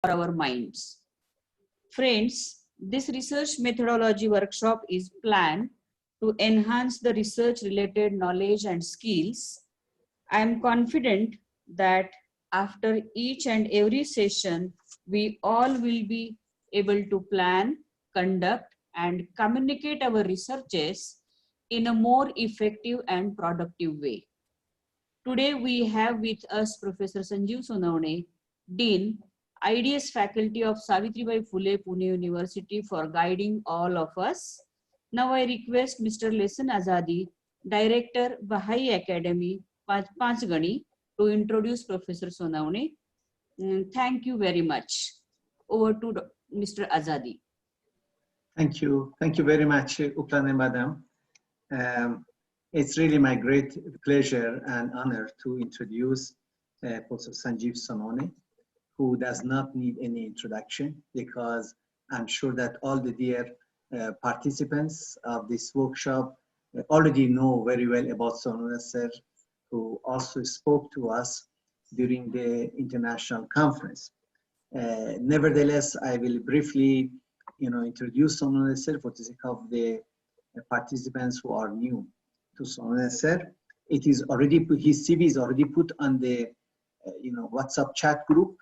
our minds. Friends, this research methodology workshop is planned to enhance the research-related knowledge and skills. I am confident that after each and every session, we all will be able to plan, conduct, and communicate our researches in a more effective and productive way. Today, we have with us Professor Sanjeev Sonawane, Dean, IDS Faculty of Savitribai Phule, Pune University, for guiding all of us. Now I request Mr. Lesan Azadi, Director, Bahai Academy, Panchgani, to introduce Professor Sonawane. Thank you very much. Over to Mr. Azadi. Thank you. Thank you very much, Uplane Madam. It's really my great pleasure and honor to introduce Professor Sanjeev Sonawane, who does not need any introduction, because I'm sure that all the dear participants of this workshop already know very well about Sonawane sir, who also spoke to us during the international conference. Nevertheless, I will briefly introduce Sonawane sir for the sake of the participants who are new to Sonawane sir. It is already put, his CV is already put on the WhatsApp chat group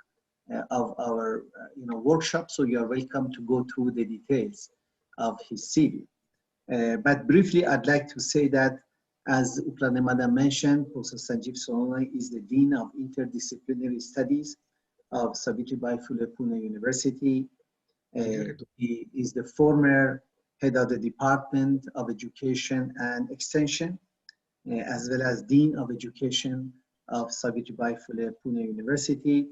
of our workshop, so you are welcome to go through the details of his CV. But briefly, I'd like to say that, as Uplane Madam mentioned, Professor Sanjeev Sonawane is the Dean of Interdisciplinary Studies of Savitribai Phule Pune University. He is the former head of the Department of Education and Extension, as well as Dean of Education of Savitribai Phule Pune University.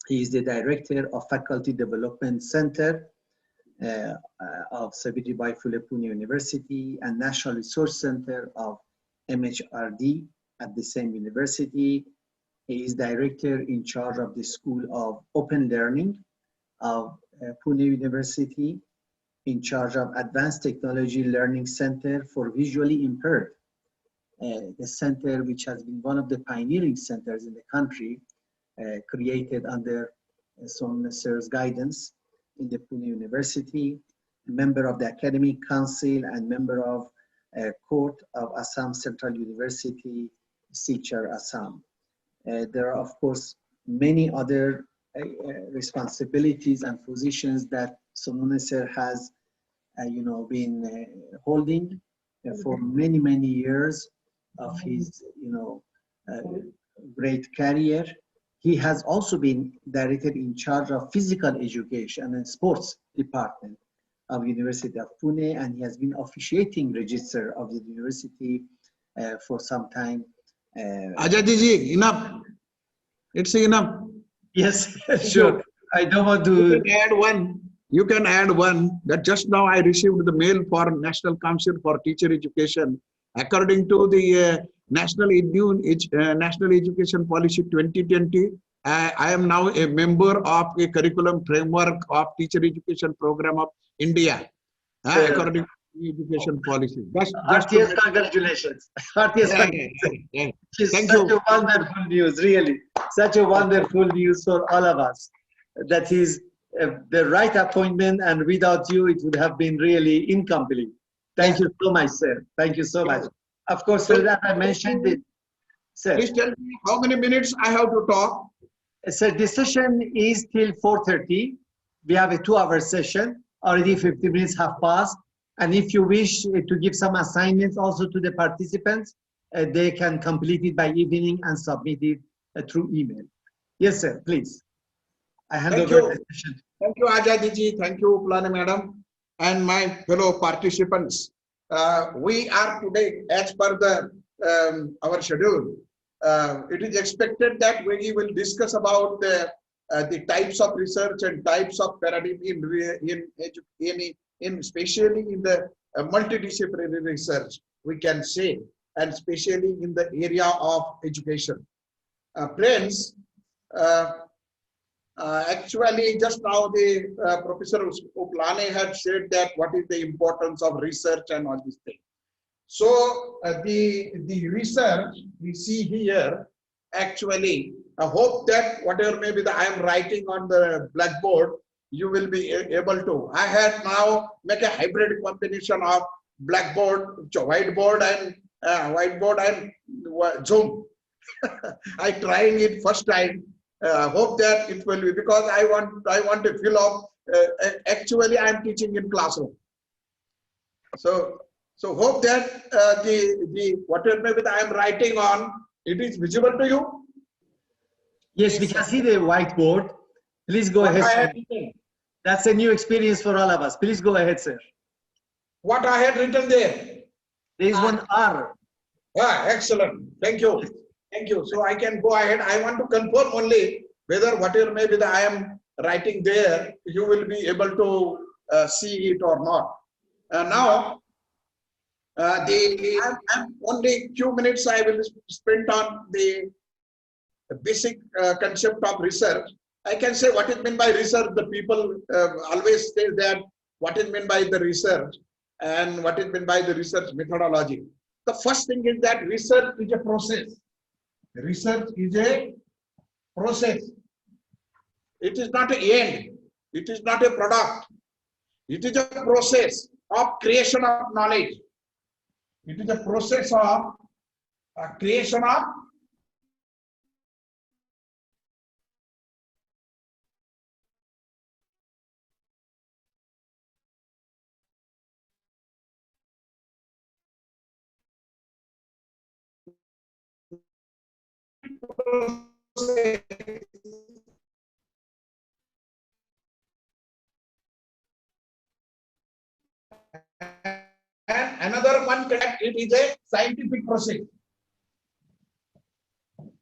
He is the Director of Faculty Development Center of Savitribai Phule Pune University and National Resource Center of MHRD at the same university. He is Director in charge of the School of Open Learning of Pune University, in charge of Advanced Technology Learning Center for Visually Impaired, the center which has been one of the pioneering centers in the country, created under Sonawane sir's guidance in the Pune University, member of the Academic Council and member of Court of Assam Central University, Silchar, Assam. There are, of course, many other responsibilities and positions that Sonawane sir has been holding for many, many years of his great career. He has also been director in charge of physical education and sports department of University of Pune, and he has been officiating registrar of the university for some time. Ajadi ji, enough. It's enough. Yes, sure. I don't want to add one. You can add one that just now I received the mail for National Council for Teacher Education. According to the National Education Policy 2020, I am now a member of a curriculum framework of Teacher Education Program of India, according to the education policy. Heartiest congratulations. Heartiest congratulations. Thank you. Such a wonderful news, really. Such a wonderful news for all of us. That is the right appointment, and without you, it would have been really incomplete. Thank you so much, sir. Thank you so much. Of course, sir, that I mentioned it. Sir, please tell me how many minutes I have to talk. Sir, this session is till 4:30. We have a 2-hour session. Already 50 minutes have passed. And if you wish to give some assignments also to the participants, they can complete it by evening and submit it through email. Yes, sir, please. I hand over the session. Thank you, Ajadi ji. Thank you, Uplane Madam, and my fellow participants. We are today, as per the our schedule, it is expected that we will discuss about the types of research and types of paradigm in especially in the multidisciplinary research, we can say, and especially in the area of education. Friends, actually just now the Professor Uplane had said that what is the importance of research and all these things. So the research we see here, actually I hope that whatever maybe that I am writing on the blackboard, you will be able to. I had now make a hybrid combination of blackboard, whiteboard and Zoom. I trying it first time. Hope that it will be, because I want to fill up. Actually, I am teaching in classroom. So hope that the whatever maybe that I am writing on, it is visible to you. Yes, we can see the whiteboard. Please go ahead, sir. That's a new experience for all of us. Please go ahead, sir. What I had written there? There is one R. Ah, excellent. Thank you. Thank you. So I can go ahead. I want to confirm only whether whatever maybe that I am writing there, you will be able to see it or not. Now, I'm only few minutes I will spend on the basic concept of research. I can say what is meant by research. The people always say that what is meant by the research and what is meant by the research methodology. The first thing is that research is a process. Research is a process. It is not an end. It is not a product. It is a process of creation of knowledge. It is a process of creation of and another one that it is a scientific process.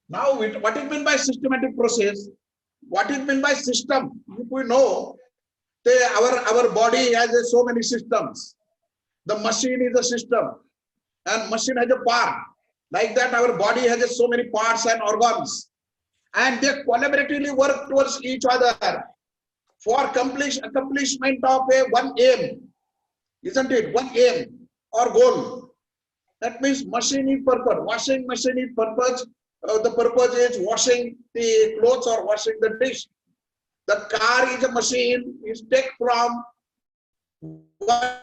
Now, what is meant by systematic process? What is meant by system? If we know, our body has so many systems. The machine is a system, and machine has a part. Like that, our body has so many parts and organs, and they collaboratively work towards each other for accomplishment of one aim, isn't it? One aim or goal. That means machine is purpose. Washing machine is purpose. The purpose is washing the clothes or washing the dish. The car is a machine. Is take from one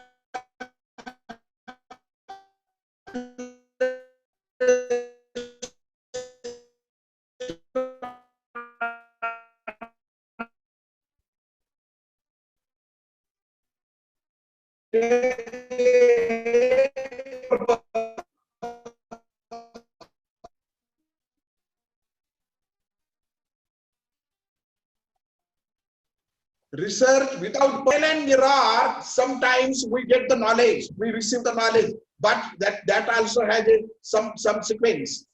research without trial and error. Sometimes we get the knowledge, we receive the knowledge, but that also has some sequence.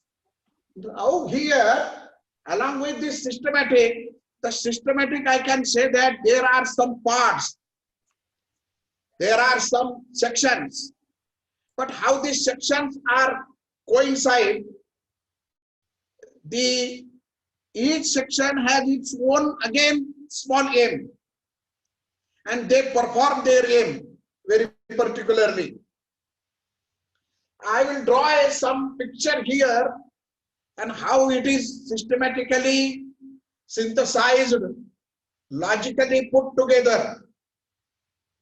Now here, along with this systematic, the systematic, I can say that there are some parts, there are some sections, but how these sections are coincide, each section has its own, again, small aim, and they perform their aim very particularly. I will draw some picture here and how it is systematically synthesized, logically put together.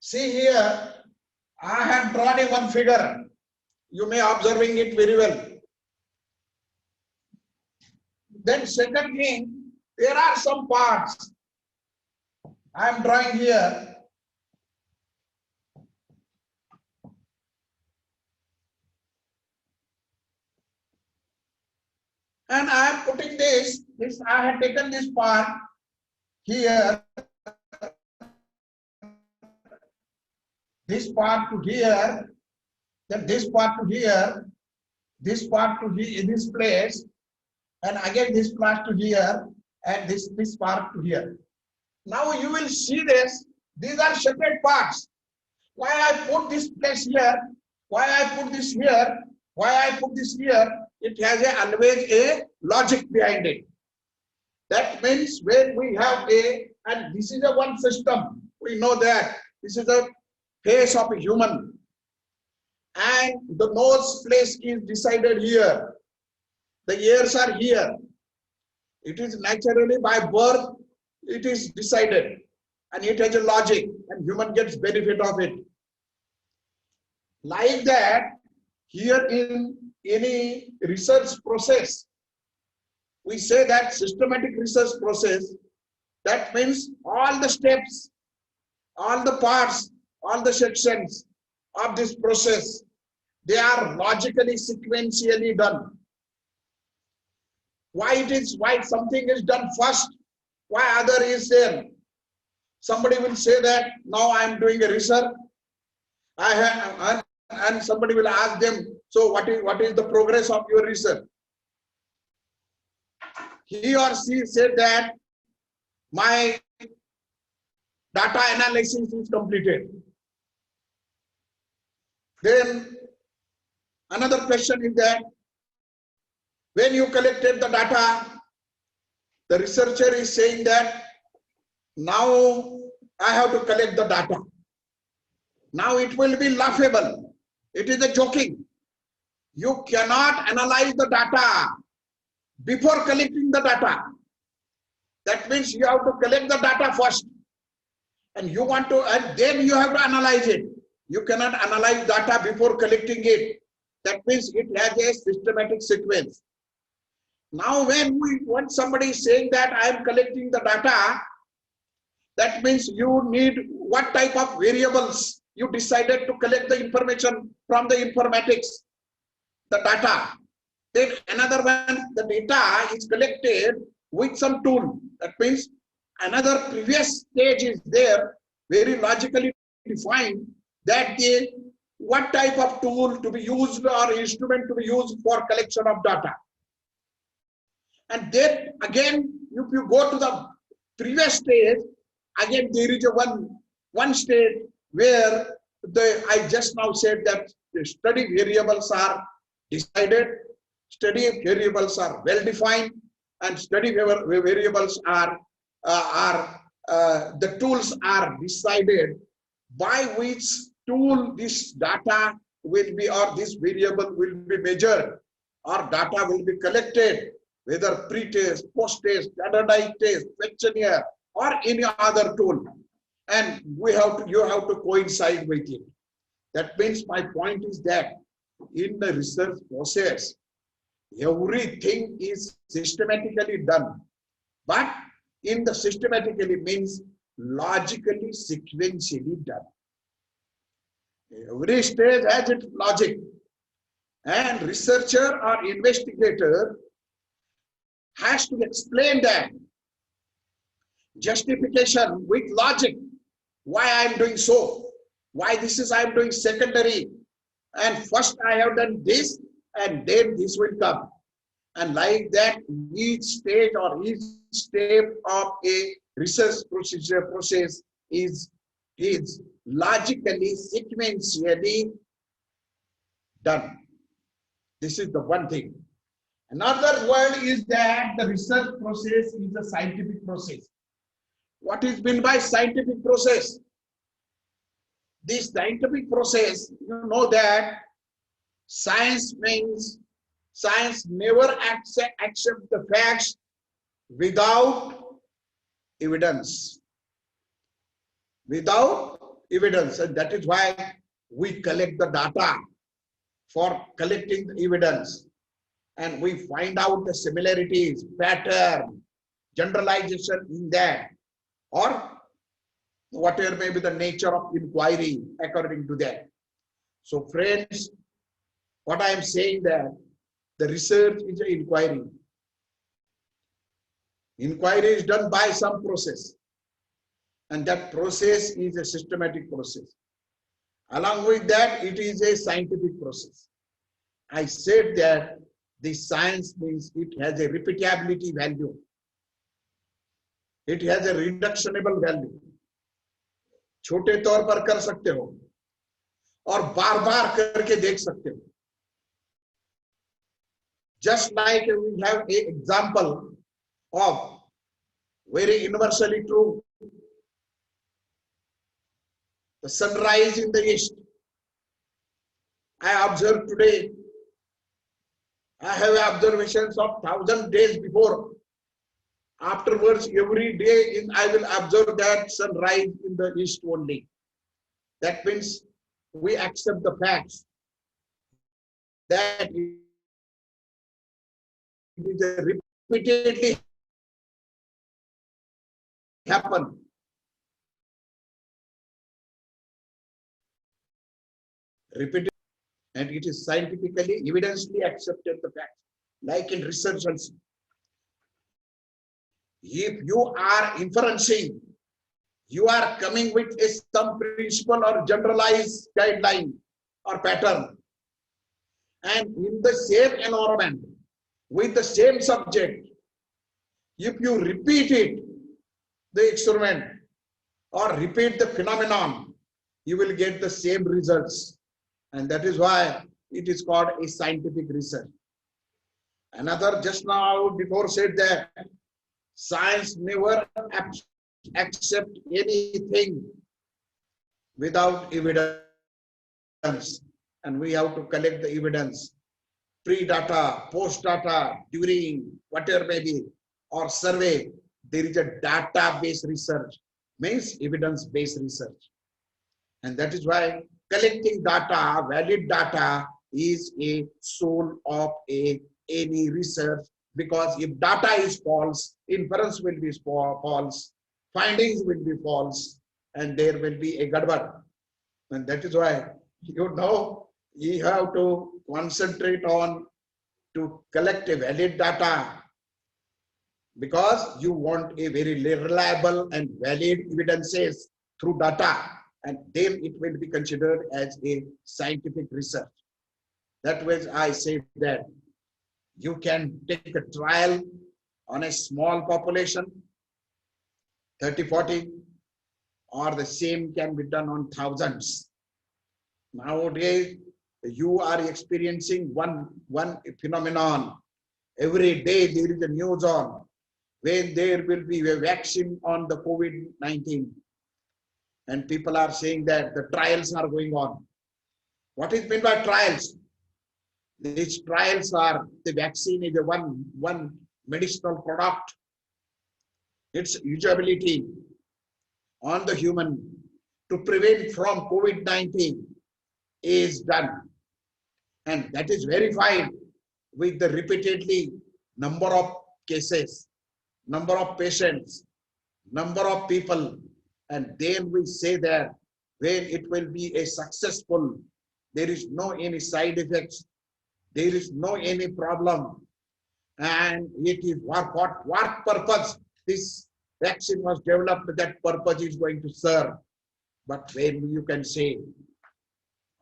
See here, I have drawn one figure. You may observing it very well. Then second thing, there are some parts. I am drawing here. And I am putting this, I have taken this part here, this part to here, then this part to here, this part to this place, and again this part to here, and this part to here. Now you will see this, these are separate parts. Why I put this place here, why I put this here, why I put this here, it has always a logic behind it. That means when we have and this is a one system, we know that this is the face of a human, and the nose place is decided here, the ears are here, It is naturally by birth, it is decided, and it has a logic, and human gets benefit of it. Like that, here in any research process, we say that systematic research process, that means all the steps, all the parts, all the sections of this process, they are logically, sequentially done. Why something is done first, why other is there? Somebody will say that now I am doing a research, and somebody will ask them, so what is the progress of your research? He or she said that my data analysis is completed. Then another question is that when you collected the data, the researcher is saying that now I have to collect the data. Now it will be laughable. It is a joking. You cannot analyze the data before collecting the data. That means you have to collect the data first. And then you have to analyze it. You cannot analyze data before collecting it. That means it has a systematic sequence. Now when somebody is saying that I am collecting the data, that means you need what type of variables you decided to collect the information from the informatics, the data. Then another one, the data is collected with some tool. That means another previous stage is there, very logically defined, that what type of tool to be used or instrument to be used for collection of data. And then again, if you go to the previous stage, again there is one stage where I just now said that the study variables are decided, study variables are well defined, and study variables are the tools are decided by which tool this data will be, or this variable will be measured, or data will be collected, whether pre-test, post-test, standardized test, questionnaire, or any other tool. And you have to coincide with it. That means my point is that in the research process, everything is systematically done. But in the systematically means logically, sequentially done. Every stage has its logic. And researcher or investigator has to explain that justification with logic, why I am doing so, why I am doing secondary, and first I have done this, and then this will come. And like that, each stage or each step of a research process is logically, sequentially done. This is the one thing. Another word is that the research process is a scientific process. What is meant by scientific process? This scientific process, you know that science means science never accepts the facts without evidence. Without evidence. And that is why we collect the data for collecting the evidence. And we find out the similarities, pattern, generalization in that, or whatever may be the nature of inquiry according to that. So friends, what I am saying that the research is an inquiry. Inquiry is done by some process, and that process is a systematic process. Along with that, it is a scientific process. I said that the science means it has a repeatability value. It has a reductionable value. छोटे तौर पर कर सकते हो और बार-बार करके देख सकते हो. Just like we have an example of very universally true, the sunrise in the east. I observed today. I have observations of 1,000 days before Afterwards, every day I will observe that sunrise in the east only. That means we accept the facts that it is a repeatedly happen. Repeated, and it is scientifically, evidently accepted the fact. Like in research also. If you are inferencing, you are coming with some principle or generalized guideline or pattern. And in the same environment, with the same subject, if you repeat it, the experiment, or repeat the phenomenon, you will get the same results. And that is why it is called a scientific research. Another, just now before said that science never accept anything without evidence. And we have to collect the evidence, pre-data, post-data, during, whatever may be, or survey. There is a data-based research, means evidence-based research. And that is why collecting data, valid data, is a soul of any research, because if data is false, inference will be false, findings will be false, and there will be a gadbad. And that is why, you have to concentrate on to collect a valid data, because you want a very reliable and valid evidences through data, and then it will be considered as a scientific research. That way I say that you can take a trial on a small population, 30, 40, or the same can be done on thousands. Nowadays, you are experiencing one phenomenon. Every day there is a news on when there will be a vaccine on the COVID-19. And people are saying that the trials are going on. What is meant by trials? These trials are, the vaccine is a one medicinal product. Its usability on the human to prevent from COVID-19 is done. And that is verified with the repeatedly number of cases, number of patients, number of people. And then we say that when it will be a successful, there is no any side effects, there is no any problem, and it is what purpose this vaccine was developed, that purpose is going to serve. But when you can say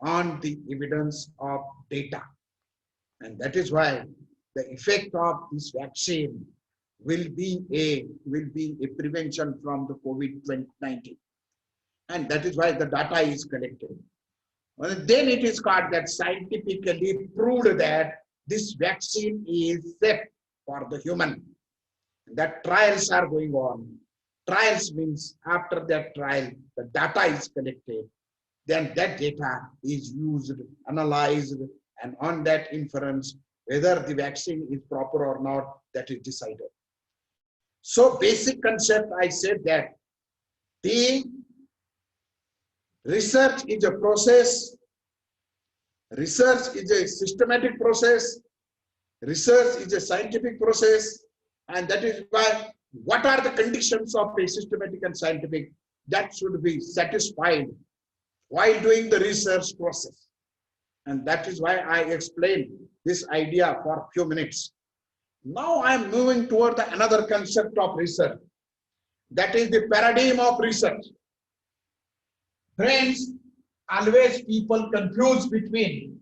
on the evidence of data, and that is why the effect of this vaccine will be a prevention from the COVID-19, and that is why the data is collected. Well, then it is called that scientifically proved that this vaccine is safe for the human. That trials are going on. Trials means after that trial, the data is collected. Then that data is used, analyzed, and on that inference, whether the vaccine is proper or not, that is decided. So basic concept, I said that the research is a process, research is a systematic process, research is a scientific process, and that is why what are the conditions of a systematic and scientific that should be satisfied while doing the research process. And that is why I explained this idea for a few minutes. Now I am moving toward another concept of research, that is the paradigm of research. Friends, always people confuse between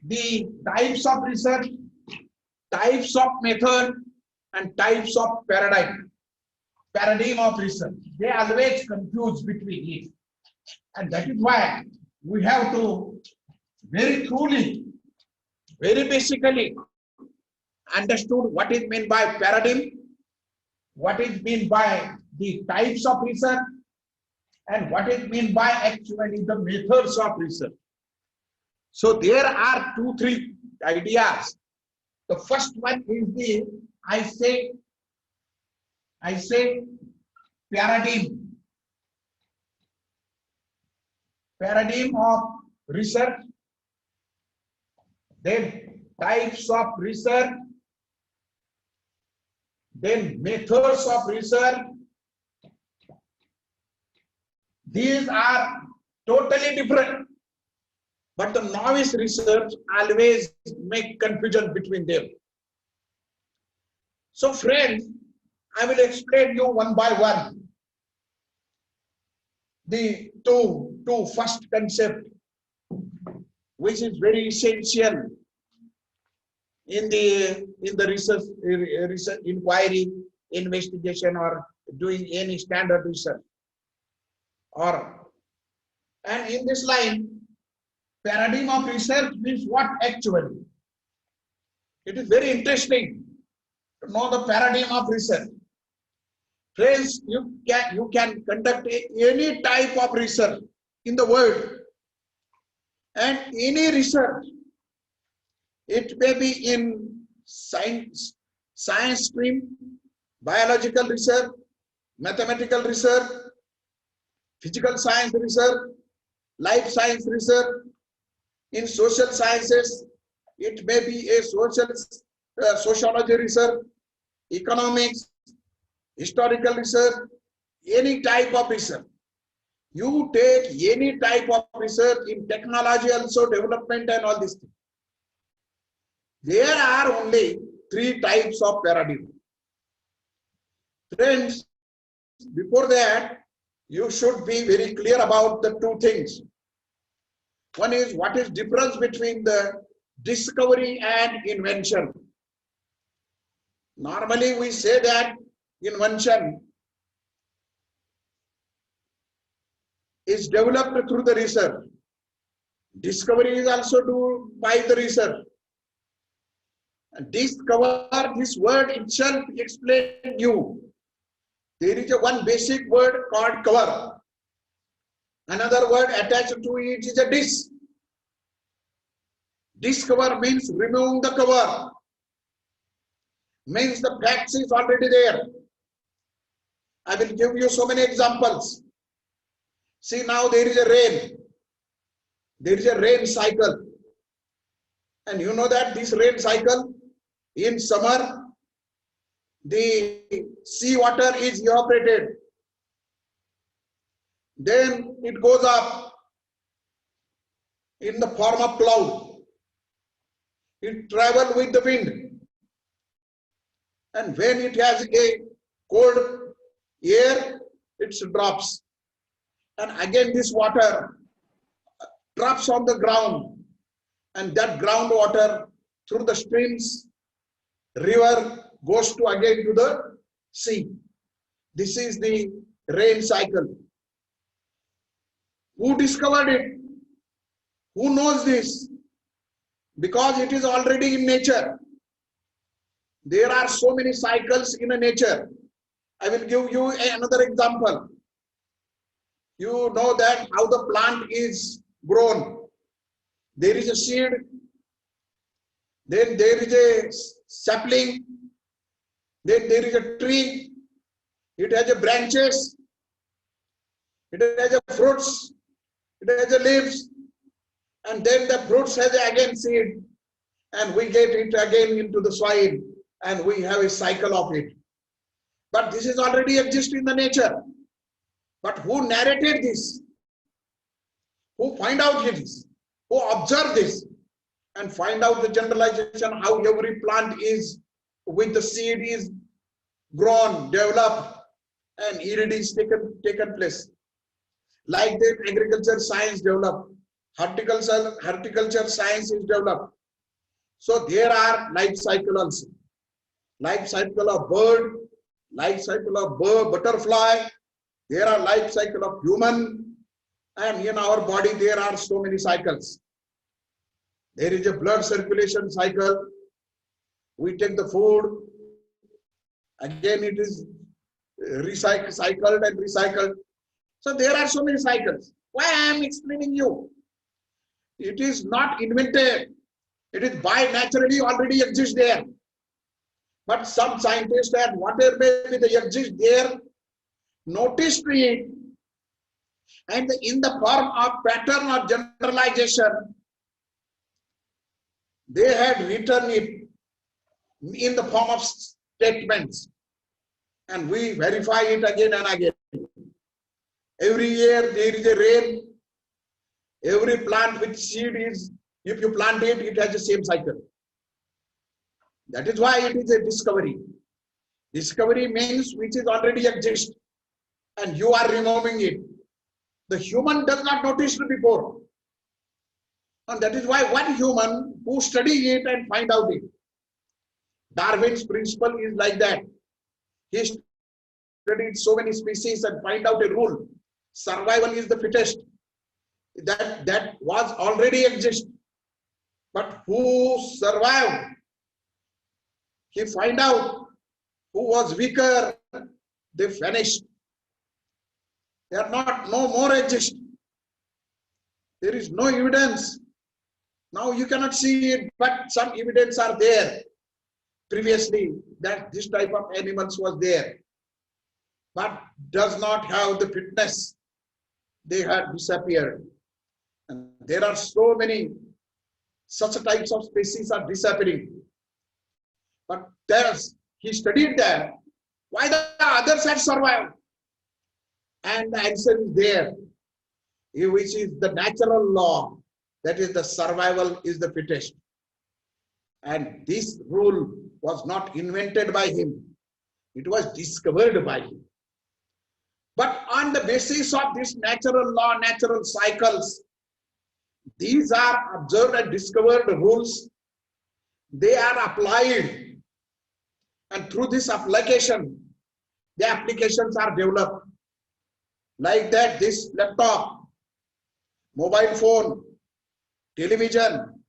the types of research, types of method, and types of paradigm of research. They always confuse between it. And that is why we have to very truly, very basically understood what is meant by paradigm, what is meant by the types of research, and what is meant by actually the methods of research. So there are 2-3 ideas. The first one is I say I say paradigm. Paradigm of research, then types of research, then methods of research. These are totally different, but the novice research always make confusion between them. So friends, I will explain you one by one the two first concept, which is very essential in the research inquiry, investigation, or doing any standard research. And in this line, paradigm of research means what actually? It is very interesting to know the paradigm of research. Friends, you can conduct any type of research in the world, and any research. It may be in science stream, biological research, mathematical research, physical science research, life science research. In social sciences, it may be a sociology research, economics, historical research, any type of research. You take any type of research in technology also, development and all these things. There are only three types of paradigm. Friends, before that, you should be very clear about the two things. One is, what is difference between the discovery and invention? Normally we say that invention is developed through the research. Discovery is also done by the research. And discover, this word itself explains you. There is one basic word called cover. Another word attached to it is a disc. Discover means remove the cover. Means the facts is already there. I will give you so many examples. See, now there is a rain. There is a rain cycle. And you know that this rain cycle, in summer, the sea water is evaporated. Then it goes up in the form of cloud. It travels with the wind. And when it has a cold air, it drops. And again this water drops on the ground. And that groundwater through the streams, river, goes to again to the sea. This is the rain cycle. Who discovered it? Who knows this? Because it is already in nature. There are so many cycles in a nature. I will give you another example. You know that how the plant is grown. There is a seed, then there is a sapling, then there is a tree, it has a branches, it has a fruits, it has a leaves, and then the fruits has again seed, and we get it again into the soil, and we have a cycle of it. But this is already exist in the nature. But who narrated this? Who find out this? Who observe this? And find out the generalization, how every plant is with the seed is grown, developed, and yield is taken place. Like that, agriculture science developed, horticulture science is developed. So there are life cycle also. Life cycle of bird, life cycle of butterfly, there are life cycle of human, and in our body there are so many cycles. There is a blood circulation cycle. We take the food, again it is cycled and recycled. So there are so many cycles. Why I am explaining you? It is not invented. It is by naturally already exists there. But some scientists and whatever may be the exist there, noticed it, and in the form of pattern or generalization, they had written it in the form of statements, and we verify it again and again. Every year there is a rain. Every plant with seed is, if you plant it, it has the same cycle. That is why it is a discovery. Discovery means which is already exist, and you are removing it. The human does not notice it before. And that is why one human who study it and find out it. Darwin's principle is like that. He studied so many species and find out a rule. Survival is the fittest. That was already exist. But who survived? He find out who was weaker, they vanished. They are no more exist. There is no evidence. Now you cannot see it, but some evidence are there. Previously, that this type of animals was there, but does not have the fitness. They had disappeared. And there are so many such types of species are disappearing. But he studied that. Why the others had survived? And the answer is there, which is the natural law. That is, the survival is the fittest. And this rule was not invented by him. It was discovered by him. But on the basis of this natural law, natural cycles, these are observed and discovered rules. They are applied. And through this application, the applications are developed. Like that, this laptop, mobile phone, television,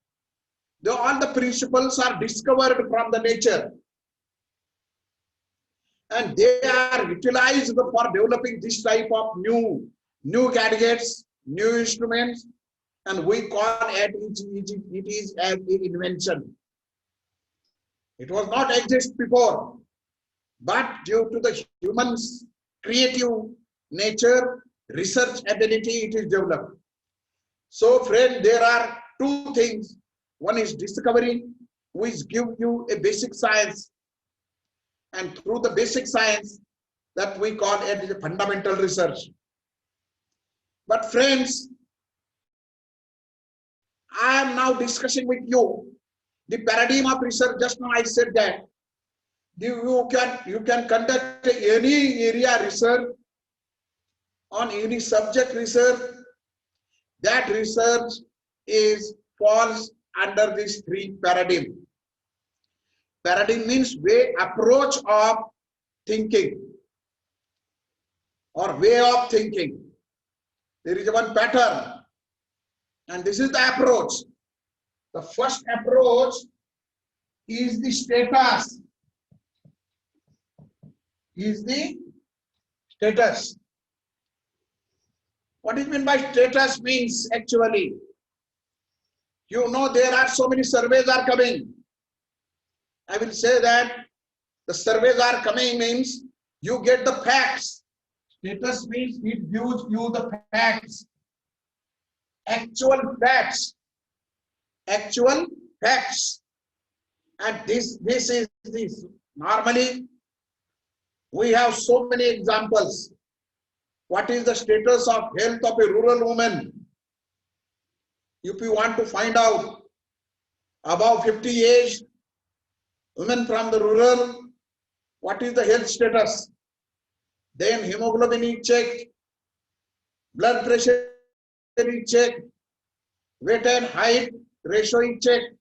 all the principles are discovered from the nature. And they are utilized for developing this type of new gadgets, new instruments, and we call it is an invention. It was not exist before, but due to the human's creative nature, research ability, it is developed. So friend, there are two things. One is discovery, which give you a basic science. And through the basic science, that we call it a fundamental research. But friends, I am now discussing with you the paradigm of research. Just now I said that you can conduct any area research on any subject research. That research falls under these three paradigms. Paradigm means way, approach of thinking or way of thinking. There is one pattern, and this is the approach. The first approach is the status. What is meant by status means actually, you know, there are so many surveys are coming. I will say that the surveys are coming means you get the facts. Status means it gives you the facts. Actual facts. Actual facts. And this is this. Normally, we have so many examples. What is the status of health of a rural woman? If you want to find out above 50 age, women from the rural, what is the health status? Then hemoglobin is checked, blood pressure is checked, weight and height ratio is checked,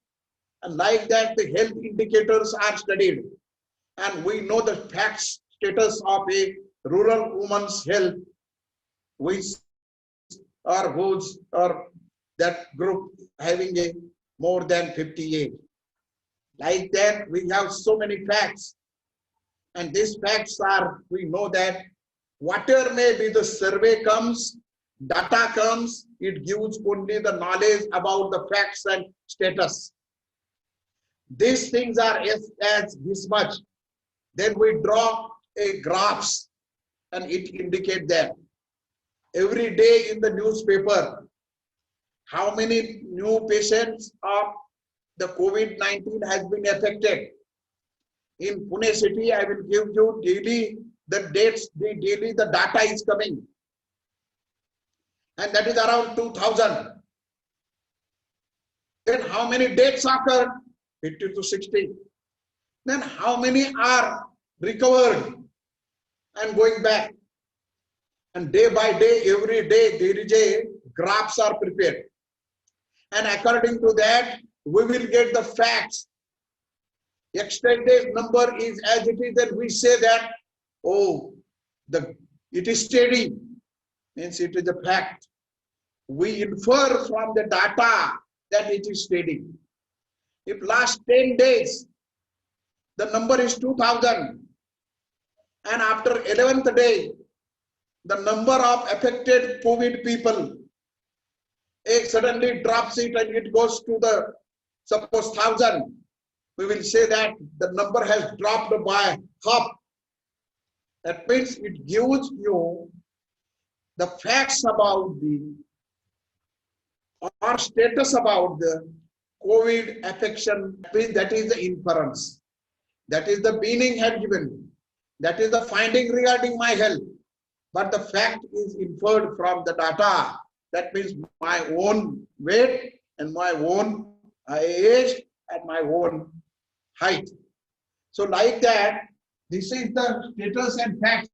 and like that the health indicators are studied. And we know the facts status of a rural woman's health, which are whose or that group having a more than 50 age. Like that, we have so many facts. And these facts are, we know that whatever may be the survey comes, data comes, it gives only the knowledge about the facts and status. These things are as this much. Then we draw a graphs and it indicates that every day in the newspaper, how many new patients of the COVID-19 has been affected. In Pune city, I will give you daily the dates, daily the data is coming. And that is around 2000. Then how many deaths occurred? 50 to 60. Then how many are recovered and going back? And day by day, every day, there is a graphs are prepared. And according to that, we will get the facts. Extended number is as it is, that we say that, oh, it is steady, means it is a fact. We infer from the data that it is steady. If last 10 days, the number is 2000, and after 11th day, the number of affected COVID people, it suddenly drops it and it goes to the, suppose 1000, we will say that the number has dropped by half. That means it gives you the facts about the, or status about the COVID affection. That is the inference. That is the meaning had given. That is the finding regarding my health. But the fact is inferred from the data. That means my own weight and my own age and my own height. So like that, this is the status and facts.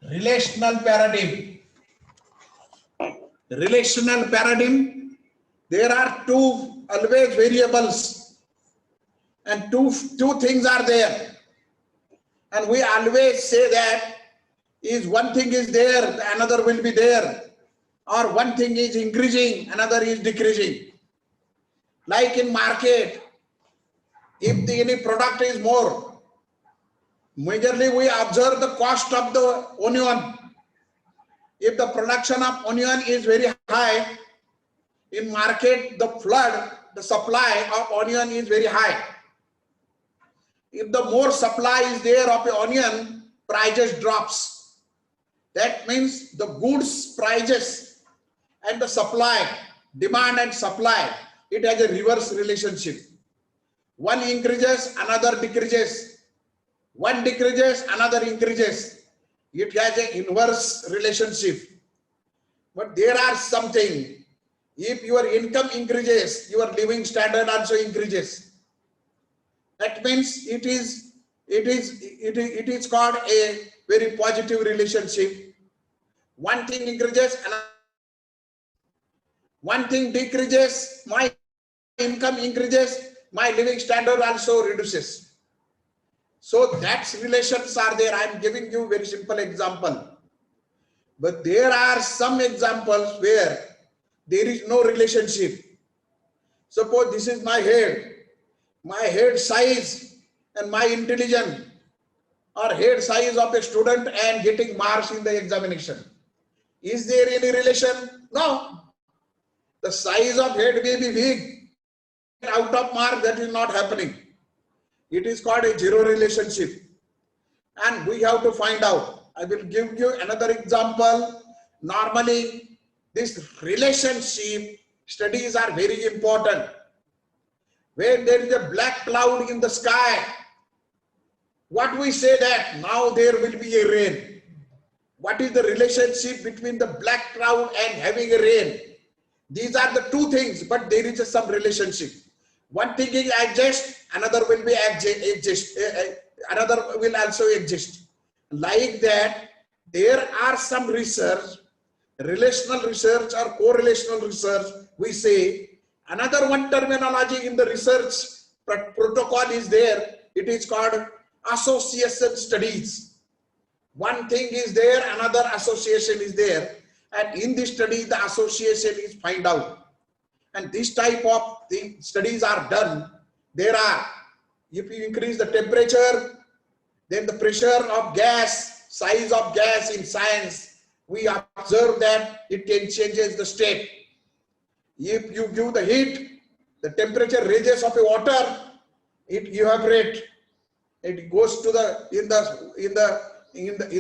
Relational paradigm. Relational paradigm, there are two always variables and two things are there. And we always say that is one thing is there, another will be there. Or one thing is increasing, another is decreasing. Like in market, if any product is more, majorly we observe the cost of the onion. If the production of onion is very high, in market the flood, the supply of onion is very high. If the more supply is there of the onion, prices drops. That means the goods prices and the supply, demand and supply, it has a reverse relationship. One increases, another decreases. One decreases, another increases. It has an inverse relationship. But there are something, if your income increases, your living standard also increases. That means it is called a very positive relationship. One thing increases, one thing decreases, my income increases, my living standard also reduces. So that relations are there. I am giving you very simple example. But there are some examples where there is no relationship. Suppose this is my head size and my intelligence, or head size of a student and getting marks in the examination. Is there any relation? No. The size of head may be big, out of mark, that is not happening. It is called a zero relationship. And we have to find out. I will give you another example. Normally, this relationship studies are very important. When there is a black cloud in the sky, what we say that now there will be a rain. What is the relationship between the black cloud and having a rain? These are the two things, but there is some relationship. One thing is adjust, another will be adjust, another will also exist. Like that, there are some research, relational research or correlational research, we say. Another one terminology in the research protocol is there. It is called association studies. One thing is there, another association is there. And in this study, the association is find out. And this type of studies are done. There are, if you increase the temperature, then the pressure of gas, size of gas in science, we observe that it changes the state. If you give the heat, the temperature raises of a water, it evaporates. It goes to the in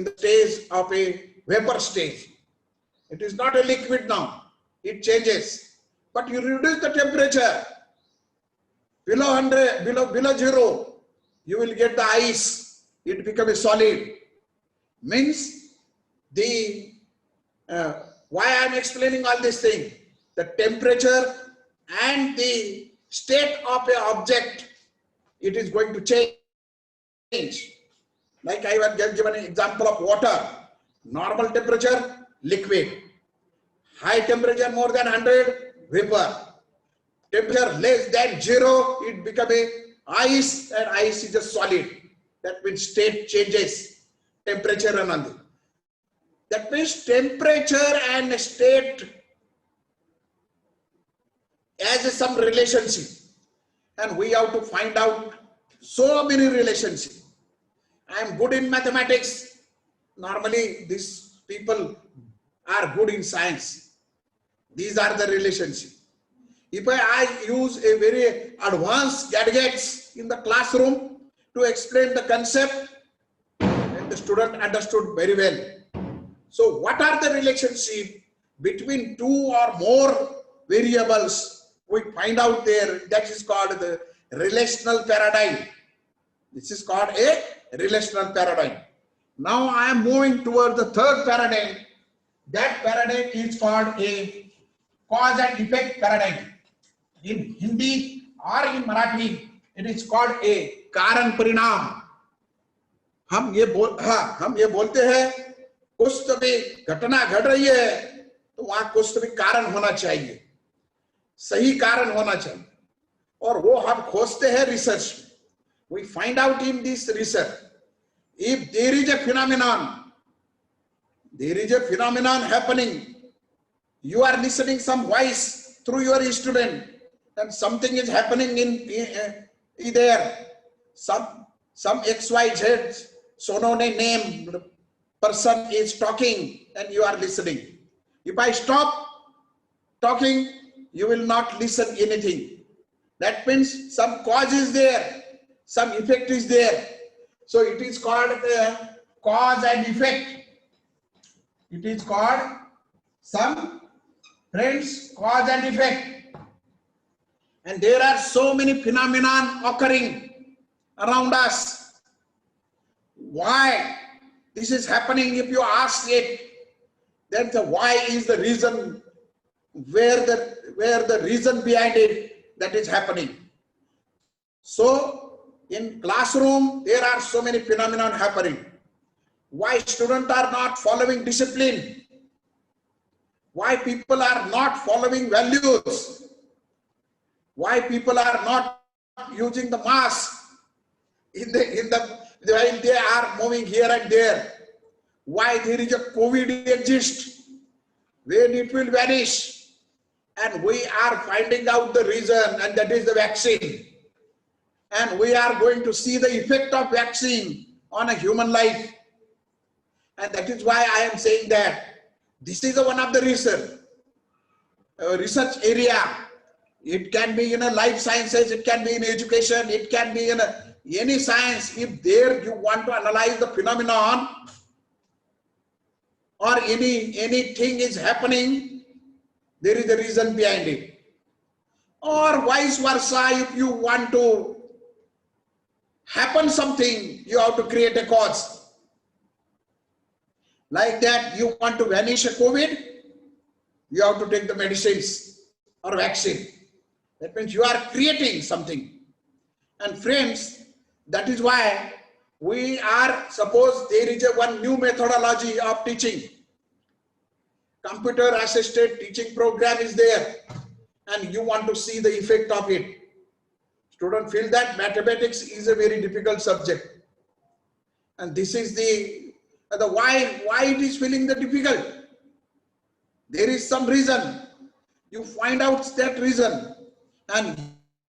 the stage of a vapor stage. It is not a liquid now. It changes. But you reduce the temperature below 100, below 0, you will get the ice. It becomes a solid. Means the why I am explaining all this thing. The temperature and the state of an object, it is going to change. Like I have just given an example of water. Normal temperature, liquid. High temperature more than 100, vapor. Temperature less than 0, it becomes a ice, and ice is a solid. That means state changes. Temperature and all. That means temperature and state as some relationship. And we have to find out so many relationships. I am good in mathematics. Normally, these people are good in science. These are the relationships. If I use a very advanced gadgets in the classroom to explain the concept, then the student understood very well. So what are the relationship between two or more variables? We find out there. That is called the relational paradigm. This is called a relational paradigm. Now I am moving towards the third paradigm. That paradigm is called a cause and effect paradigm. In Hindi or in Marathi, it is called a कारण परिणाम. हम ये बोलते हैं कुछ तो भी घटना घट रही है तो वहां कुछ तो भी कारण होना चाहिए, सही कारण होना चाहिए, और वो हम खोजते हैं रिसर्च में. We find out in this research, if there is a phenomenon happening, you are listening some voice through your instrument, and something is happening in there. Some XYZ Sonone name person is talking and you are listening. If I stop talking, you will not listen anything. That means some cause is there, some effect is there. So it is called cause and effect. It is called some friends cause and effect. And there are so many phenomena occurring around us. Why this is happening? If you ask it, then the why is the reason, where the reason behind it that is happening. So in classroom there are so many phenomena happening. Why students are not following discipline? Why people are not following values? Why people are not using the mask while they are moving here and there? Why there is a COVID exists? When it will vanish? And we are finding out the reason, and that is the vaccine. And we are going to see the effect of vaccine on a human life. And that is why I am saying that this is one of the research area. It can be in life sciences, it can be in education, it can be in any science. If there you want to analyze the phenomenon or anything is happening, there is a reason behind it. Or vice versa, if you want to happen something, you have to create a cause. Like that, you want to vanish a COVID, you have to take the medicines or vaccine. That means you are creating something. And friends, that is why we are, suppose there is one new methodology of teaching. Computer assisted teaching program is there, and you want to see the effect of it. Students feel that mathematics is a very difficult subject. And this is the why it is feeling the difficult. There is some reason. You find out that reason, and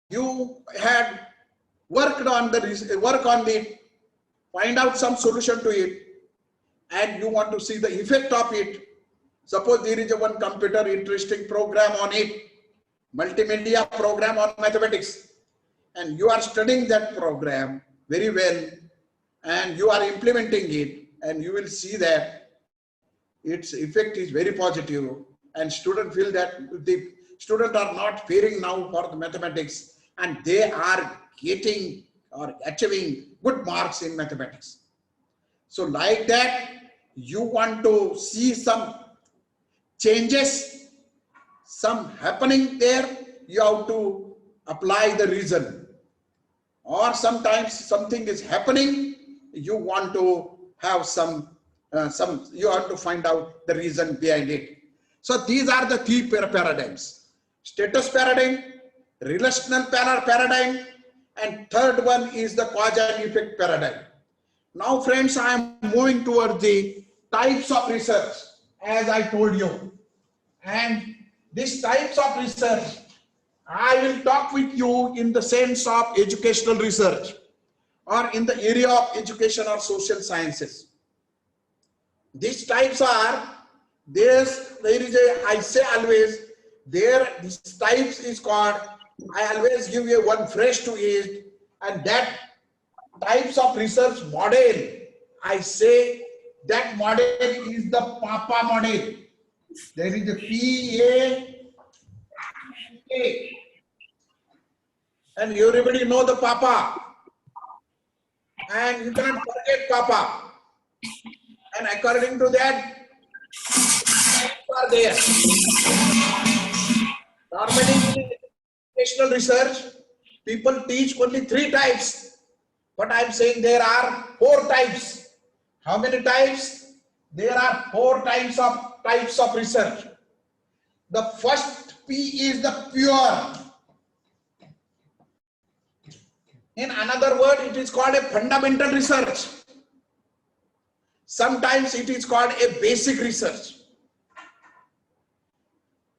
you had worked on it, find out some solution to it, and you want to see the effect of it. Suppose there is one computer interesting program on it, multimedia program on mathematics, and you are studying that program very well, and you are implementing it, and you will see that its effect is very positive, and students feel that the students are not fearing now for the mathematics, and they are getting or achieving good marks in mathematics. So like that, you want to see some changes, some happening there, you have to apply the reason. Or sometimes something is happening, you want to have you have to find out the reason behind it. So these are the three paradigms: status paradigm, relational paradigm, and third one is the cause and effect paradigm. Now friends, I am moving towards the types of research, as I told you. And these types of research, I will talk with you in the sense of educational research, or in the area of education or social sciences. These types are, I say always, these types is called, I always give you one phrase to it, and that types of research model, I say that model is the PAPA model. There is a P-A, and everybody know the PAPA, and you cannot forget PAPA. And according to that, are there. Normally, in educational research, people teach only 3 types, but I am saying there are 4 types. How many types? There are 4 types of research. The first P is the pure. In another word, it is called a fundamental research. Sometimes it is called a basic research,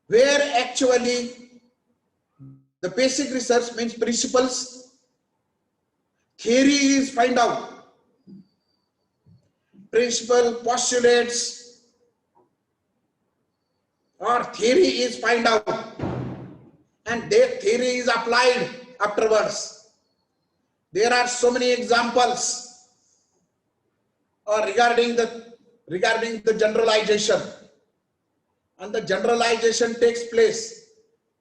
where actually the basic research means principles, theory is find out, principle, postulates, or theory is find out, and that theory is applied afterwards. There are so many examples regarding the generalization, and the generalization takes place.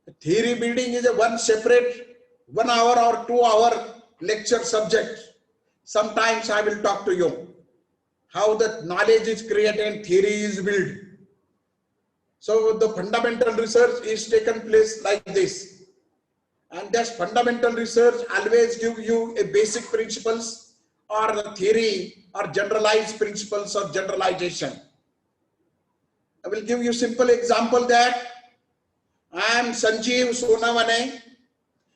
The theory building is a one separate 1 hour or 2 hour lecture subject. Sometimes I will talk to you how the knowledge is created and theory is built. So the fundamental research is taken place like this, and this fundamental research always give you a basic principles or the theory or generalized principles of generalization. I will give you simple example that I am Sanjeev Sonawane,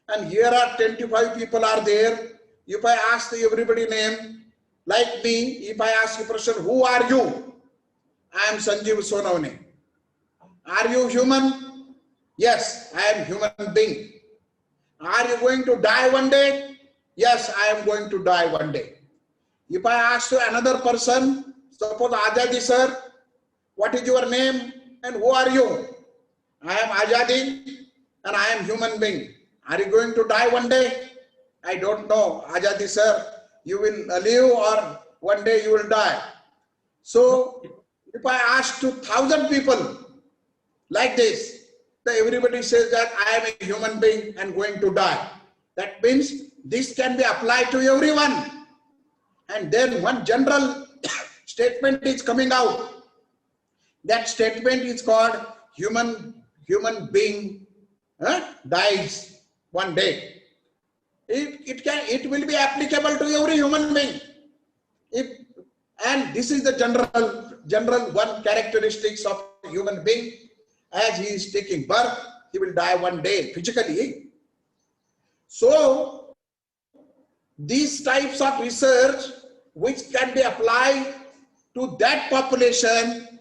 and here are 25 people are there. If I ask everybody name, like me, if I ask a person, who are you? I am Sanjeev Sonawane. Are you human? Yes, I am human being. Are you going to die one day? Yes, I am going to die one day. If I ask to another person, suppose Ajadi sir, what is your name and who are you? I am Ajadi and I am human being. Are you going to die one day? I don't know. Ajadi sir, you will live or one day you will die. So If I ask to 1,000 people like this, then everybody says that I am a human being and going to die. That means this can be applied to everyone. And then one general statement is coming out. That statement is called human being dies one day. It will be applicable to every human being. And this is the general one characteristics of a human being. As he is taking birth, he will die one day physically. So these types of research which can be applied to that population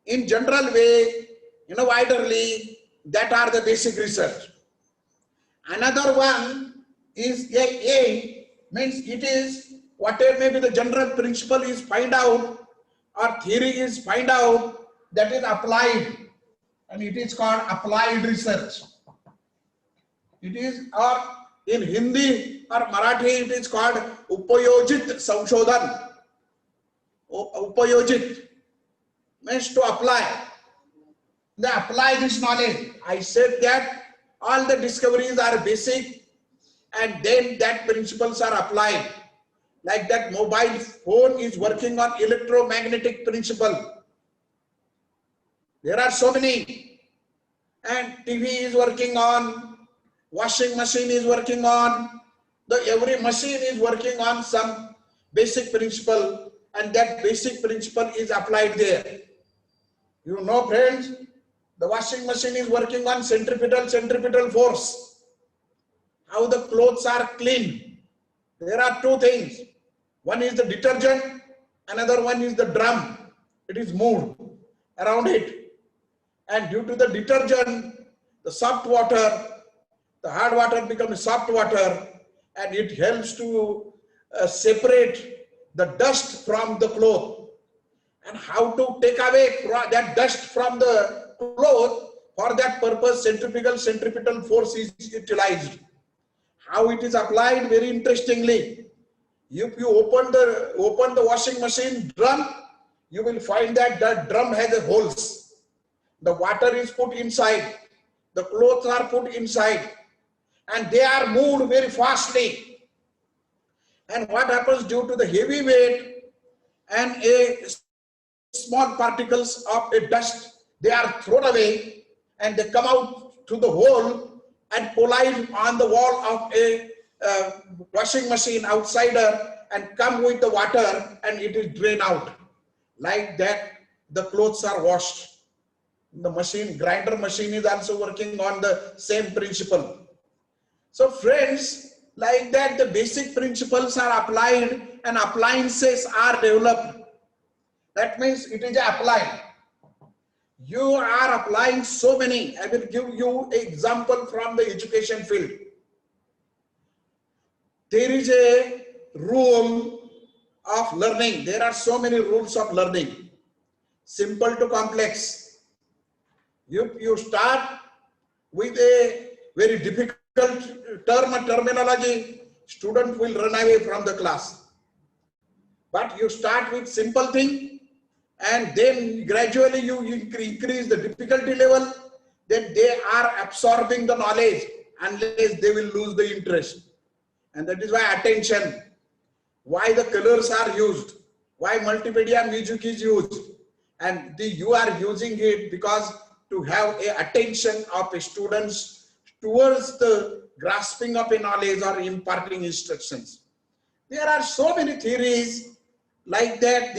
in general way, widerly, that are the basic research. Another one is A, means it is whatever may be the general principle is find out or theory is find out, that is applied, and it is called applied research. It is, or in Hindi or Marathi it is called Upayojit Sanshodhan. Upayojit means to apply. They apply this knowledge. I said that all the discoveries are basic and then that principles are applied. Like that mobile phone is working on electromagnetic principle. There are so many. And TV is working on, washing machine is working on, every machine is working on some basic principle, and that basic principle is applied there. You know, friends, the washing machine is working on centripetal force. How the clothes are cleaned. There are two things. One is the detergent, another one is the drum. It is moved around it. And due to the detergent, the soft water, the hard water becomes soft water, and it helps to separate the dust from the cloth. And how to take away that dust from the cloth, for that purpose centripetal force is utilized. How it is applied, very interestingly. If you open the washing machine drum, you will find that that drum has a holes. The water is put inside, the clothes are put inside, and they are moved very fastly. And what happens due to the heavy weight and a small particles of a dust, they are thrown away and they come out to the hole and collide on the wall of a washing machine outsider and come with the water, and it is drained out. Like that, the clothes are washed. The machine, grinder machine is also working on the same principle. So friends, like that, the basic principles are applied and appliances are developed. That means it is applied. You are applying so many. I will give you an example from the education field. There is a rule of learning. There are so many rules of learning. Simple to complex. You start with a very difficult terminology, student will run away from the class. But you start with simple thing, and then gradually you increase the difficulty level, then they are absorbing the knowledge unless they will lose the interest. And that is why attention, why the colors are used, why multimedia music is used, and you are using it because to have a attention of a students towards the grasping of a knowledge or imparting instructions. There are so many theories like that.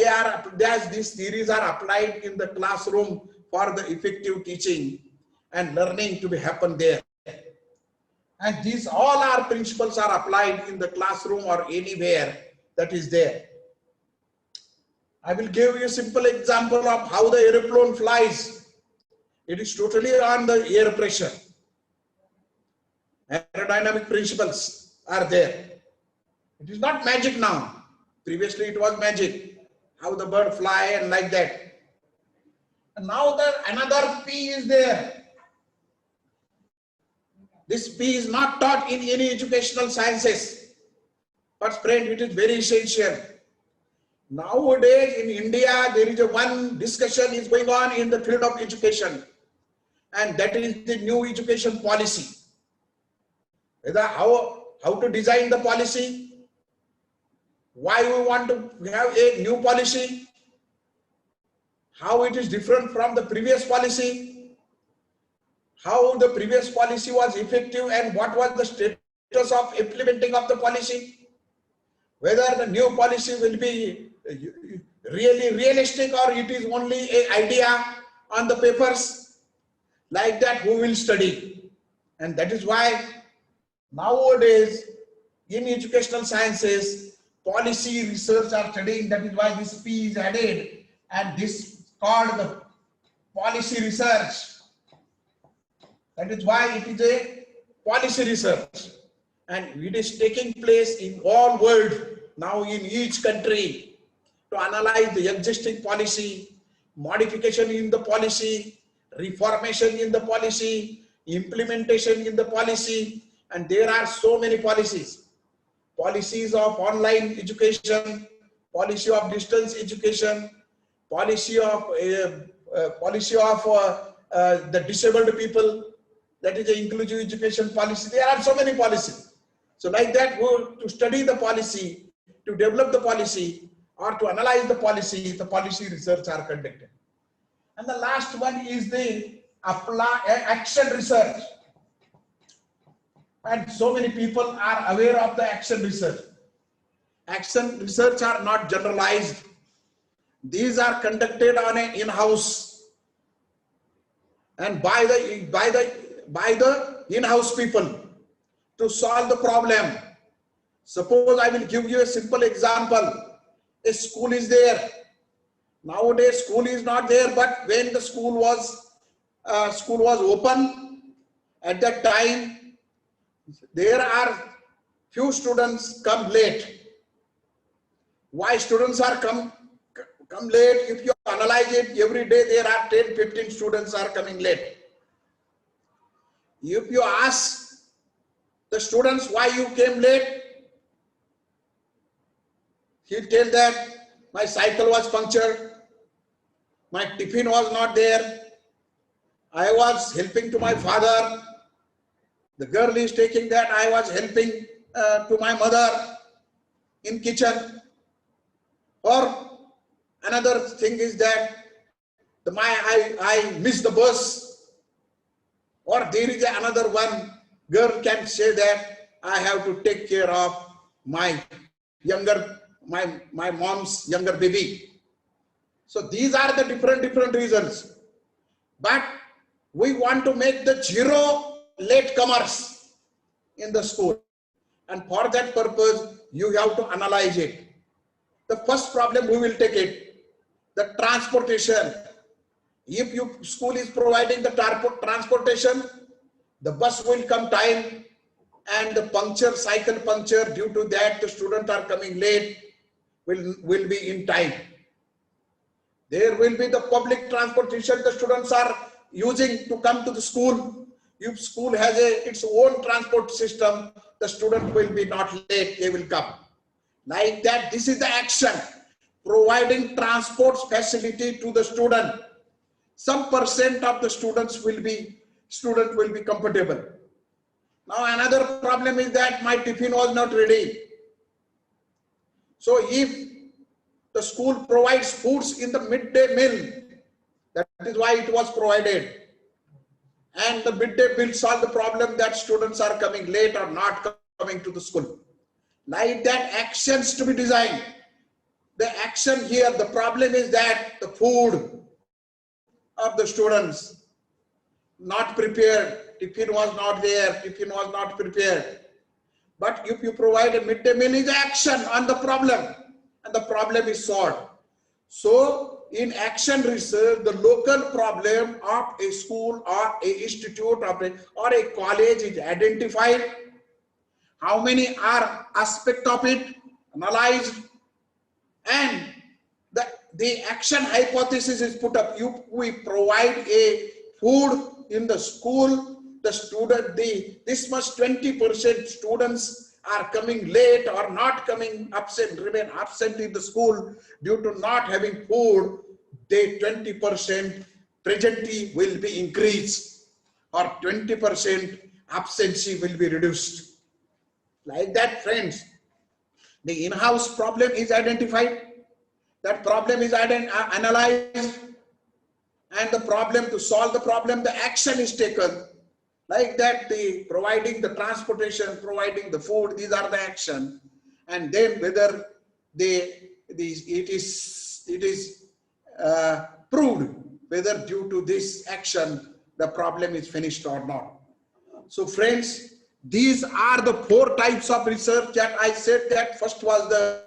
These theories are applied in the classroom for the effective teaching and learning to be happen there. And these all our principles are applied in the classroom or anywhere that is there. I will give you a simple example of how the aeroplane flies. It is totally on the air pressure. Aerodynamic principles are there. It is not magic now. Previously it was magic. How the bird fly and like that. And now another P is there. This P is not taught in any educational sciences. But friend, it is very essential. Nowadays in India, there is one discussion is going on in the field of education, and that is the new education policy. How to design the policy, why we want to have a new policy, how it is different from the previous policy, how the previous policy was effective and what was the status of implementing of the policy, whether the new policy will be really realistic or it is only an idea on the papers. Like that, who will study? And that is why nowadays in educational sciences, policy research are studying. That is why this P is added, and this called the policy research. That is why it is a policy research, and it is taking place in all world now in each country to analyze the existing policy, modification in the policy, reformation in the policy, implementation in the policy, and there are so many policies. Policies of online education, policy of distance education, policy of the disabled people, that is the inclusive education policy. There are so many policies. So like that, to study the policy, to develop the policy, or to analyze the policy research are conducted. And the last one is the action research. And so many people are aware of the action research. Action research are not generalized. These are conducted on an in-house and by the in-house people to solve the problem. Suppose I will give you a simple example. A school is there. Nowadays school is not there, but when the school was open, at that time there are few students come late. Why students are come late? If you analyze it, every day there are 10-15 students are coming late. If you ask the students why you came late, he'll tell that my cycle was punctured, my tiffin was not there, I was helping to my father, the girl is taking that I was helping to my mother in kitchen. Or another thing is that I missed the bus. Or there is another one, girl can say that I have to take care of my mom's younger baby. So these are the different reasons. But we want to make the zero latecomers in the school. And for that purpose, you have to analyze it. The first problem we will take it, the transportation. If your school is providing the transportation, the bus will come time and the cycle puncture, due to that the students are coming late, will be in time. There will be the public transportation the students are using to come to the school. If school has its own transport system, the student will be not late, they will come. Like that, this is the action, providing transport facility to the student. Some percent of the student will be comfortable. Now another problem is that my tiffin was not ready. So if the school provides foods in the midday meal, that is why it was provided. And the midday meal solve the problem that students are coming late or not coming to the school. Like that, actions to be designed. The action here, the problem is that the food of the students not prepared, tiffin was not there, tiffin was not prepared. But if you provide a midday meal, is action on the problem, and the problem is solved. So in action research, the local problem of a school or a institute or a college is identified. How many are aspect of it analyzed, and the action hypothesis is put up. We provide a food in the school, the student, this much 20% students are coming late or not coming absent, remain absent in the school due to not having food, they 20% presently will be increased or 20% absency will be reduced. Like that, friends, the in-house problem is identified, that problem is analyzed, and the problem, to solve the problem, the action is taken. Like that, the providing the transportation, providing the food, these are the action. And then whether it is proved whether due to this action the problem is finished or not. So friends, these are the 4 types of research that I said. That first was the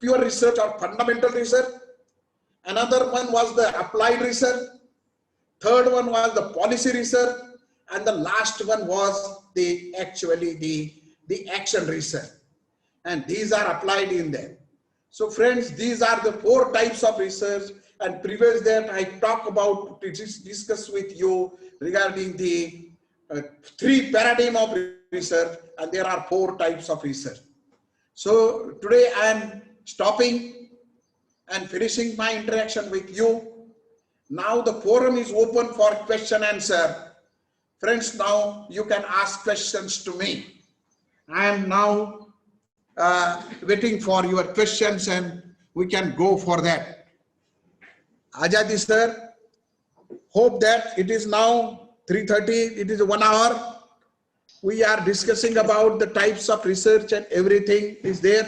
pure research or fundamental research. Another one was the applied research. Third one was the policy research. And the last one was the action research. And these are applied in there. So friends, these are the 4 types of research. And previous that I talk about, discuss with you regarding the 3 paradigm of research, and there are 4 types of research. So today I am stopping and finishing my interaction with you. Now the forum is open for question answer. Friends, now you can ask questions to me. I am now waiting for your questions and we can go for that. Ajadi sir, hope that it is now 3:30, it is 1 hour. We are discussing about the types of research and everything is there.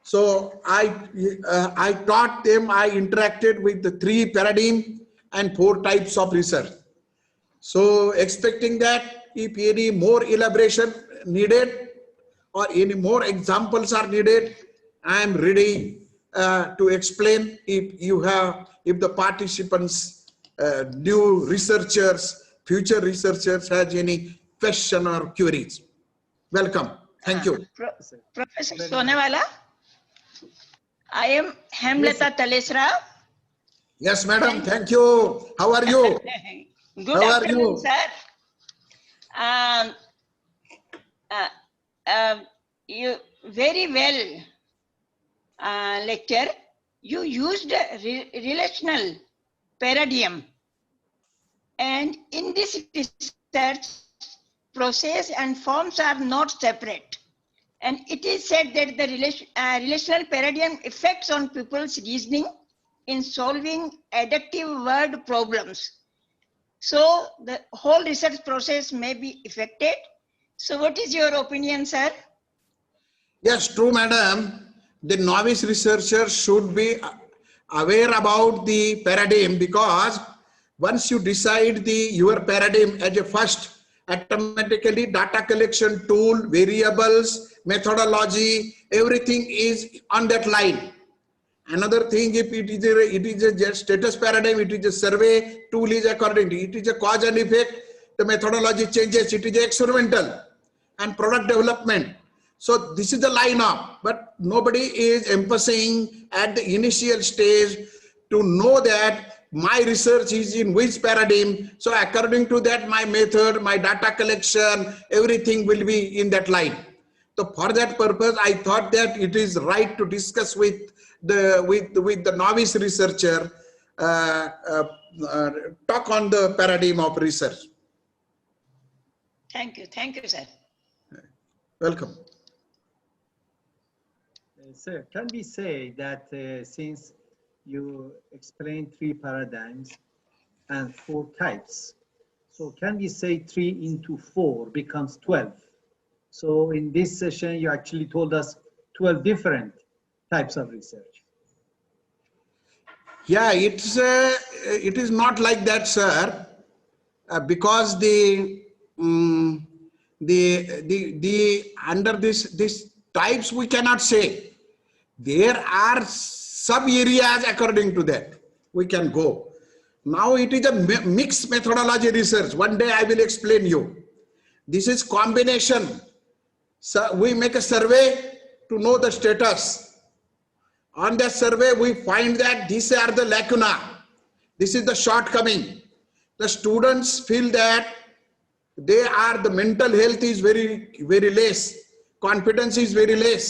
So I taught them, I interacted with the 3 paradigm and 4 types of research. So expecting that if any more elaboration needed or any more examples are needed, I am ready to explain if the participants, new researchers, future researchers has any question or queries. Welcome. Thank you. Professor Sonawala, I am Hemlata Talesra. Yes, madam. Thank you. How are you? Good How are afternoon, you? sir. You very well lecture. You used a relational paradigm, and in this research, process and forms are not separate. And it is said that the relational paradigm affects on people's reasoning in solving adaptive word problems. So the whole research process may be affected. So what is your opinion, sir? Yes, true, madam. The novice researcher should be aware about the paradigm, because once you decide your paradigm as a first, automatically data collection tool, variables, methodology, everything is on that line. Another thing, if it is a status paradigm, it is a survey tool is accordingly. It is a cause and effect, the methodology changes, it is experimental and product development. So this is the lineup, but nobody is emphasizing at the initial stage to know that my research is in which paradigm. So according to that, my method, my data collection, everything will be in that line. So for that purpose, I thought that it is right to discuss with the novice researcher, talk on the paradigm of research. Thank you, sir. Welcome. Sir, can we say that since you explained 3 paradigms and 4 types, so can we say 3 into 4 becomes 12? So in this session, you actually told us 12 different types of research. Yeah, it is not like that, sir, because under this types we cannot say. There are sub areas according to that we can go. Now it is a mixed methodology research. One day I will explain you. This is combination. So we make a survey to know the status. On that survey, we find that these are the lacuna. This is the shortcoming. The students feel that the mental health is very less confidence is very less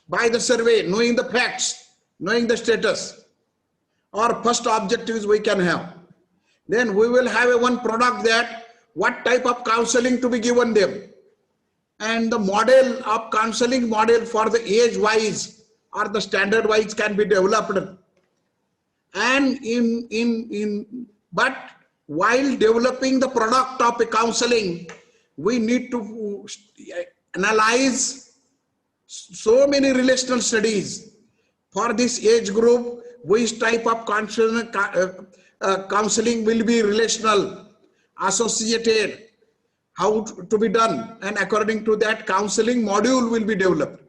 by the survey, knowing the facts, knowing the status, or first objectives we can have. Then we will have a one product that what type of counseling to be given them. And the model of counseling model for the age wise or the standard wise can be developed. And but while developing the product of a counseling, we need to analyze so many relational studies for this age group, which type of counseling will be relational, associated, how to be done, and according to that counseling module will be developed.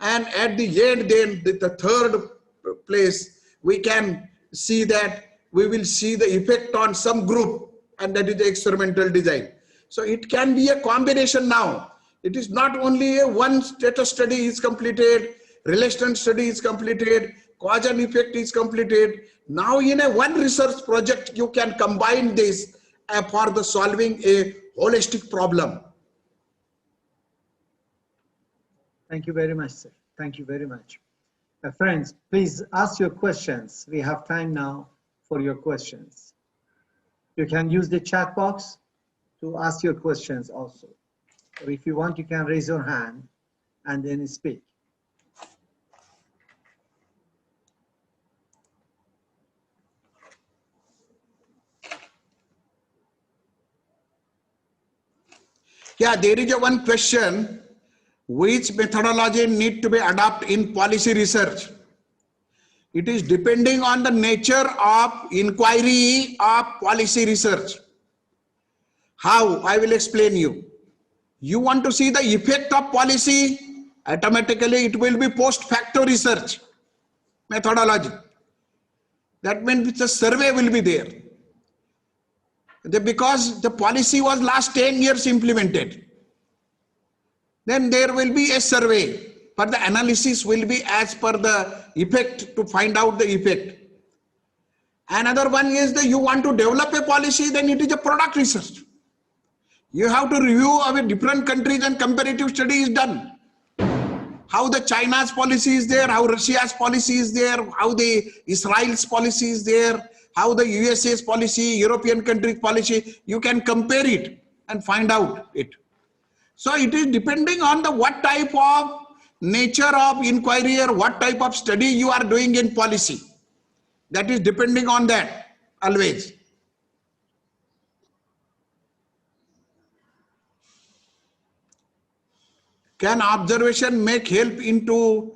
And at the end, then the third place, we can see that we will see the effect on some group, and that is the experimental design. So it can be a combination now. It is not only a one status study is completed, relational study is completed, cause and effect is completed. Now in a one research project, you can combine this for the solving a holistic problem. Thank you very much, sir. Thank you very much. Friends, please ask your questions. We have time now for your questions. You can use the chat box to ask your questions also. Or if you want, you can raise your hand and then speak. Yeah, there is a one question, which methodology need to be adopted in policy research? It is depending on the nature of inquiry of policy research. How? I will explain you. You want to see the effect of policy, automatically it will be post facto research methodology. That means the survey will be there. Because the policy was last 10 years implemented. Then there will be a survey, but the analysis will be as per the effect to find out the effect. Another one is that you want to develop a policy, then it is a product research. You have to review of different countries and comparative study is done. How the China's policy is there, how Russia's policy is there, how the Israel's policy is there, how the USA's policy, European countries' policy, you can compare it and find out it. So it is depending on the what type of nature of inquiry or what type of study you are doing in policy. That is depending on that always. Can observation make help into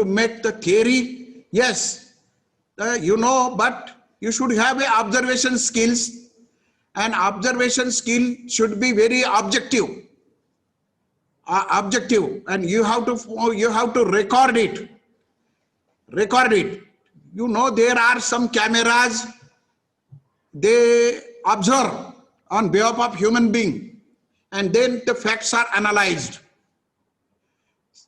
make the theory? Yes, you know, but you should have a observation skills, and observation skill should be very objective. And you have to record it. You know, there are some cameras, they observe on behalf of human being, and then the facts are analyzed.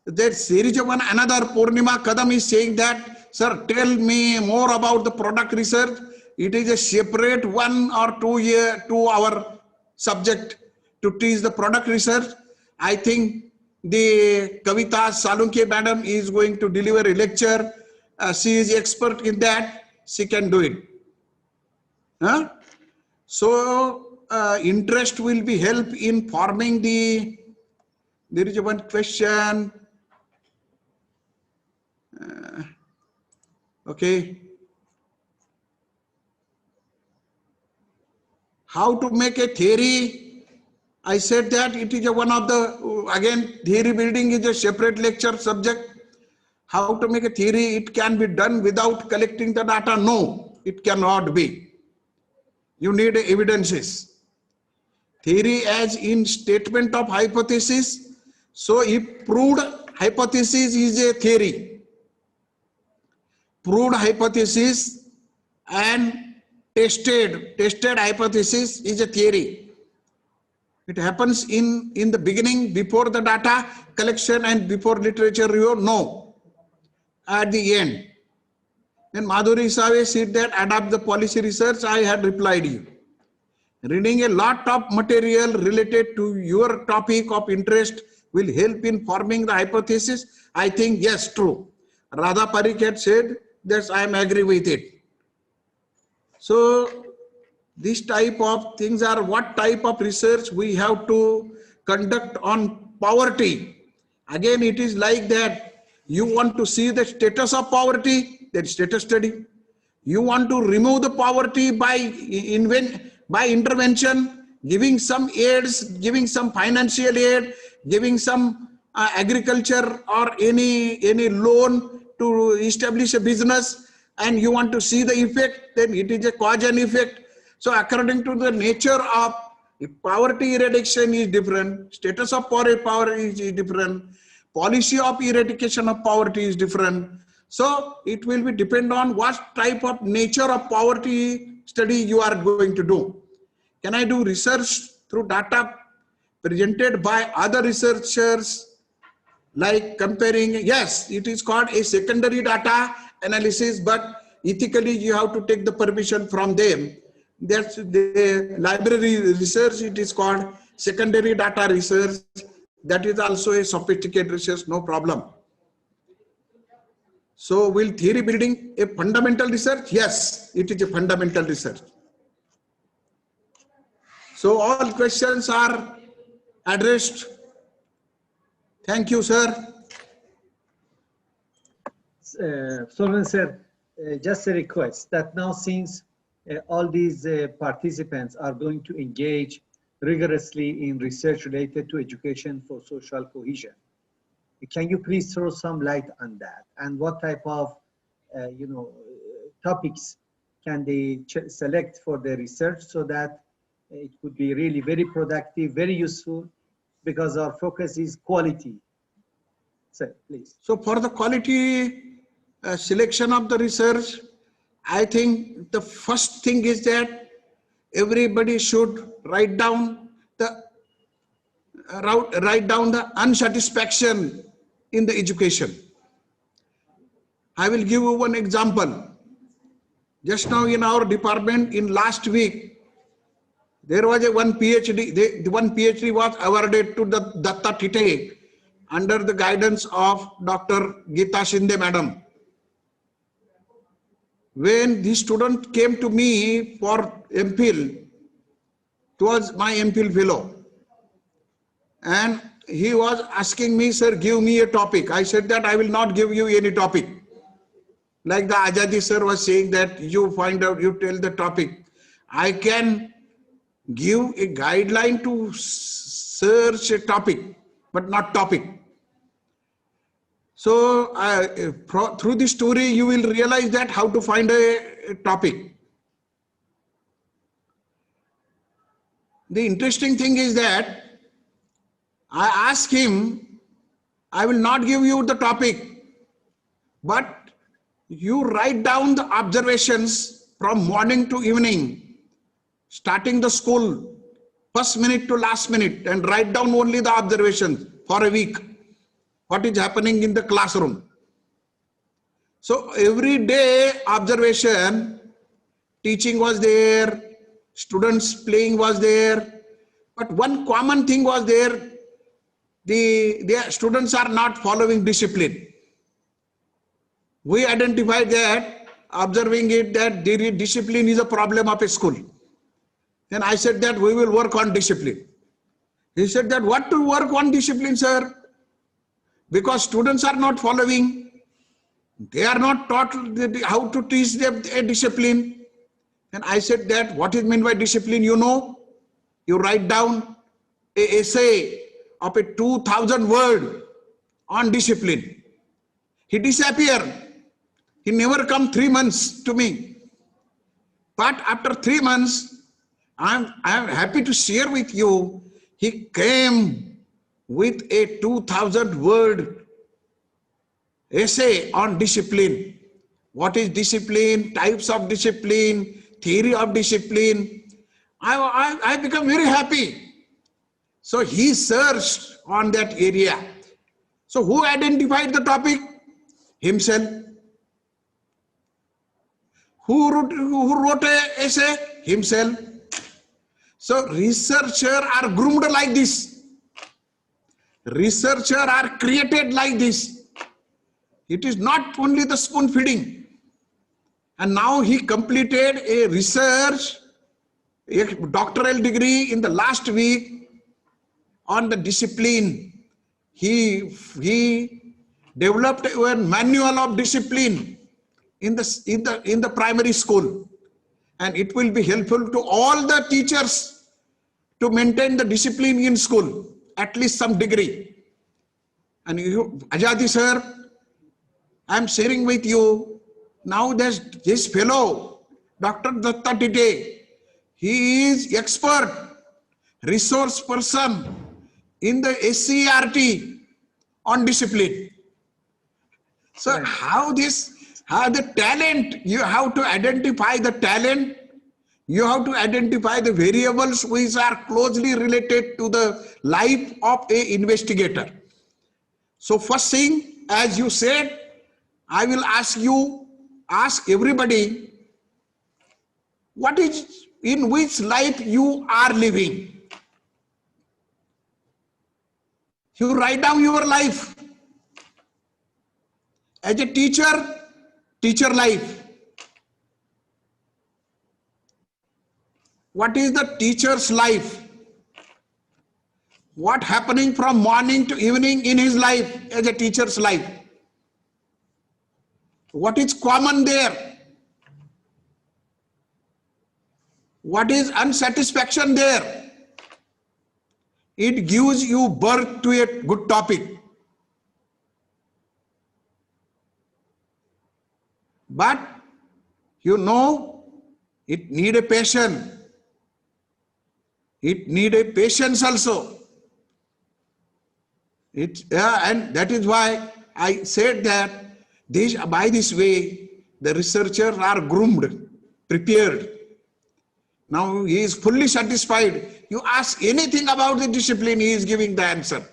There is one another Purnima Kadam is saying that, sir, tell me more about the product research. It is a separate 1 or 2 hour subject to teach the product research. I think the Kavita Salunke madam is going to deliver a lecture. She is expert in that. She can do it. Huh? So interest will be help in forming the. There is one question. Okay. How to make a theory? I said that it is one of the, again, theory building is a separate lecture subject. How to make a theory? It can be done without collecting the data. No, it cannot be. You need evidences. Theory as in statement of hypothesis. So if proved hypothesis is a theory, proved hypothesis and tested hypothesis is a theory. It happens in the beginning, before the data collection and before literature review. No, at the end. Then Madhuri Save said that adapt the policy research. I had replied you. Reading a lot of material related to your topic of interest will help in forming the hypothesis. I think yes, true. Radha Parikh had said that I am agree with it. So this type of things are what type of research we have to conduct on poverty. Again, it is like that. You want to see the status of poverty, that status study. You want to remove the poverty by intervention, giving some aids, giving some financial aid, giving some agriculture or any loan to establish a business, and you want to see the effect, then it is a cause and effect. So according to the nature of poverty eradication is different, status of poverty is different, policy of eradication of poverty is different. So it will be depend on what type of nature of poverty study you are going to do. Can I do research through data presented by other researchers, like comparing? Yes, it is called a secondary data analysis, but ethically you have to take the permission from them. That's the library research. It is called secondary data research. That is also a sophisticated research, no problem. So will theory building a fundamental research? Yes, it is a fundamental research. So all questions are addressed. Thank you, sir. Sonawane sir, just a request that now since all these participants are going to engage rigorously in research related to education for social cohesion, can you please throw some light on that, and what type of topics can they select for their research so that it could be really very productive, very useful, because our focus is quality. Sir, please. So for the quality selection of the research, I think the first thing is that everybody should write down the unsatisfaction in the education. I will give you one example. Just now in our department, in last week, there was one PhD. One PhD was awarded to the Datta Tite under the guidance of Dr. Geeta Shinde Madam. When the student came to me for MPhil, it was my MPhil fellow, and he was asking me, sir, give me a topic. I said that I will not give you any topic. Like the Ajadi sir was saying that you find out, you tell the topic. I can give a guideline to search a topic, but not topic. So through this story, you will realize that how to find a topic. The interesting thing is that I asked him, I will not give you the topic, but you write down the observations from morning to evening, starting the school, first minute to last minute, and write down only the observations for a week. What is happening in the classroom. So every day observation, teaching was there, students playing was there, but one common thing was there, the students are not following discipline. We identified that, observing it, that discipline is a problem of a school. Then I said that we will work on discipline. He said that what to work on discipline, sir? Because students are not following, they are not taught how to teach them a discipline. And I said that what is meant by discipline, you know? You write down an essay of a 2,000 word on discipline. He disappeared. He never come 3 months to me. But after 3 months, I am happy to share with you, he came with a 2,000 word essay on discipline. What is discipline, types of discipline, theory of discipline. I become very happy. So he searched on that area. So who identified the topic? Himself. Who wrote an essay? Himself. So researchers are groomed like this. Researchers are created like this. It is not only the spoon feeding. And now he completed a research, a doctoral degree in the last week on the discipline. He developed a manual of discipline in the primary school, and it will be helpful to all the teachers to maintain the discipline in school, at least some degree. And you, Ajadi sir, I am sharing with you, now there's this fellow, Dr. Datta Tite, he is expert resource person in the SCRT on discipline. So how the talent, you have to identify the talent, you have to identify the variables which are closely related to the life of a investigator. So first thing, as you said, I will ask everybody, what is, in which life you are living? You write down your life. As a teacher, teacher life. What is the teacher's life? What happening from morning to evening in his life as a teacher's life? What is common there? What is unsatisfaction there? It gives you birth to a good topic. But you know, it need a passion. It need a patience also. And that is why I said that by this way, the researchers are groomed, prepared. Now he is fully satisfied. You ask anything about the discipline, he is giving the answer.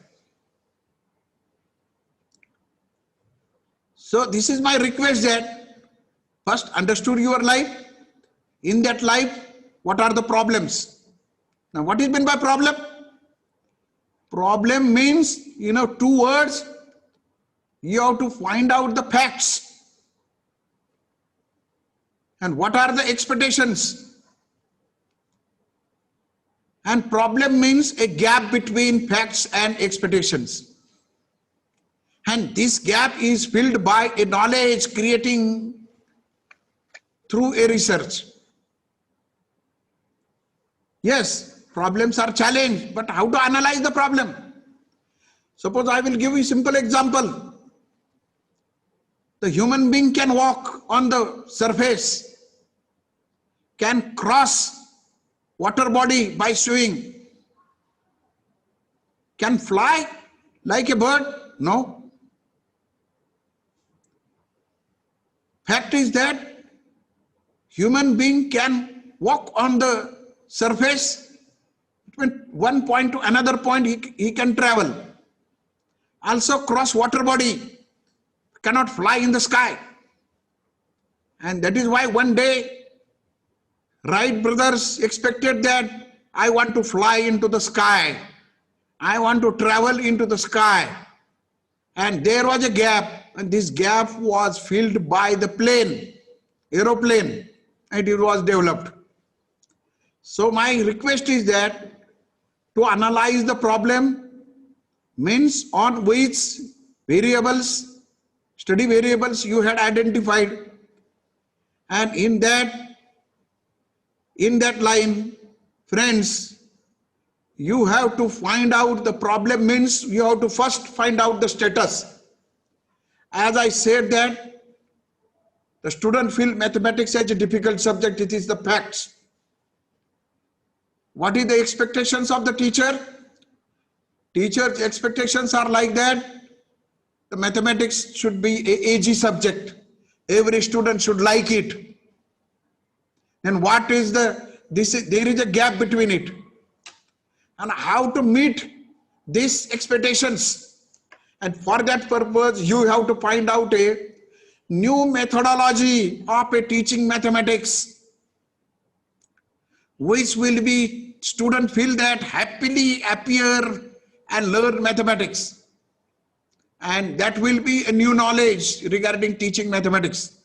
So this is my request, that first understood your life. In that life, what are the problems? Now what is meant by problem? Problem means, two words. You have to find out the facts. And what are the expectations? And problem means a gap between facts and expectations. And this gap is filled by a knowledge creating through a research. Yes, problems are challenged, but how to analyze the problem? Suppose I will give you a simple example. The human being can walk on the surface, can cross water body by swimming, can fly like a bird? No. Fact is that human being can walk on the surface, between one point to another point he can travel. Also cross water body, cannot fly in the sky. And that is why one day Wright brothers expected that I want to fly into the sky. I want to travel into the sky. And there was a gap, and this gap was filled by the plane, aeroplane, and it was developed. So my request is that to analyze the problem means on which variables, study variables you had identified, and in that line, friends, you have to find out the problem means you have to first find out the status. As I said that the student feel mathematics as a difficult subject, it is the facts. What is the expectations of the teacher? Teacher's expectations are like that. The mathematics should be an easy subject. Every student should like it. And what is there is a gap between it. And how to meet these expectations. And for that purpose, you have to find out a new methodology of a teaching mathematics, which will be student feel that happily appear and learn mathematics. And that will be a new knowledge regarding teaching mathematics.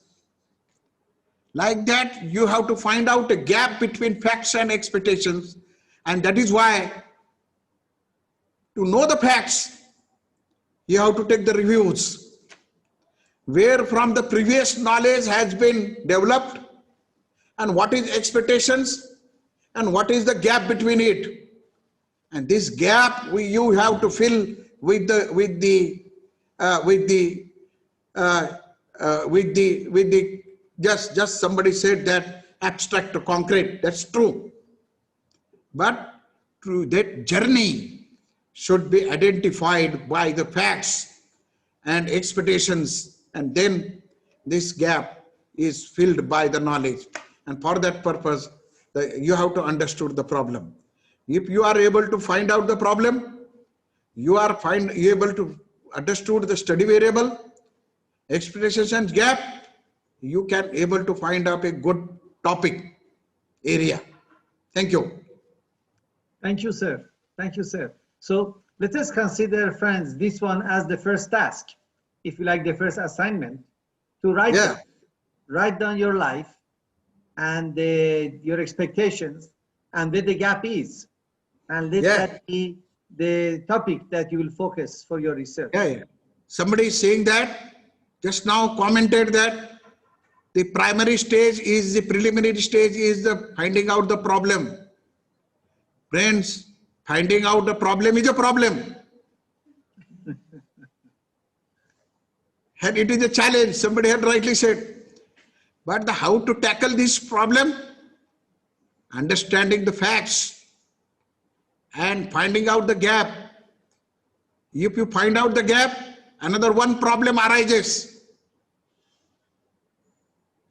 Like that, you have to find out a gap between facts and expectations. And that is why, to know the facts, you have to take the reviews, where from the previous knowledge has been developed, and what is expectations, and what is the gap between it. And this gap you have to fill with the just somebody said that abstract to concrete. That's true. But through that journey should be identified by the facts and expectations, and then this gap is filled by the knowledge. And for that purpose, you have to understand the problem. If you are able to find out the problem, you are able to understand the study variable, expectations and gap, you can able to find out a good topic area. Thank you. Thank you, sir. Thank you, sir. So let us consider, friends, this one as the first task, if you like, the first assignment, to write down your life and your expectations and where the gap is, and let that be the topic that you will focus for your research. Somebody is saying that, just now commented that the primary stage is the preliminary stage is the finding out the problem. Friends, finding out the problem is a problem. And it is a challenge, somebody had rightly said. But how to tackle this problem? Understanding the facts and finding out the gap. If you find out the gap, another one problem arises.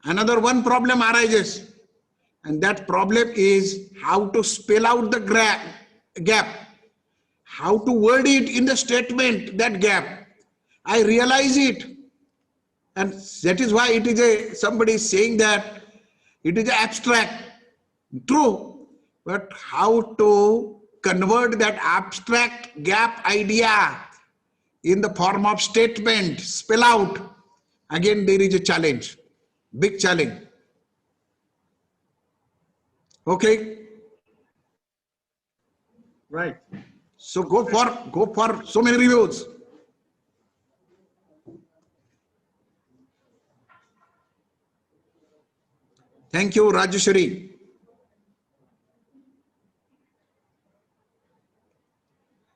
Another one problem arises. And that problem is how to spell out the gap. How to word it in the statement, that gap. I realize it. And that is why it is somebody is saying that it is abstract. True. But how to convert that abstract gap idea in the form of statement, spell out. Again, there is a challenge, big challenge. Okay. Right. So go for so many reviews. Thank you, Rajeshwari.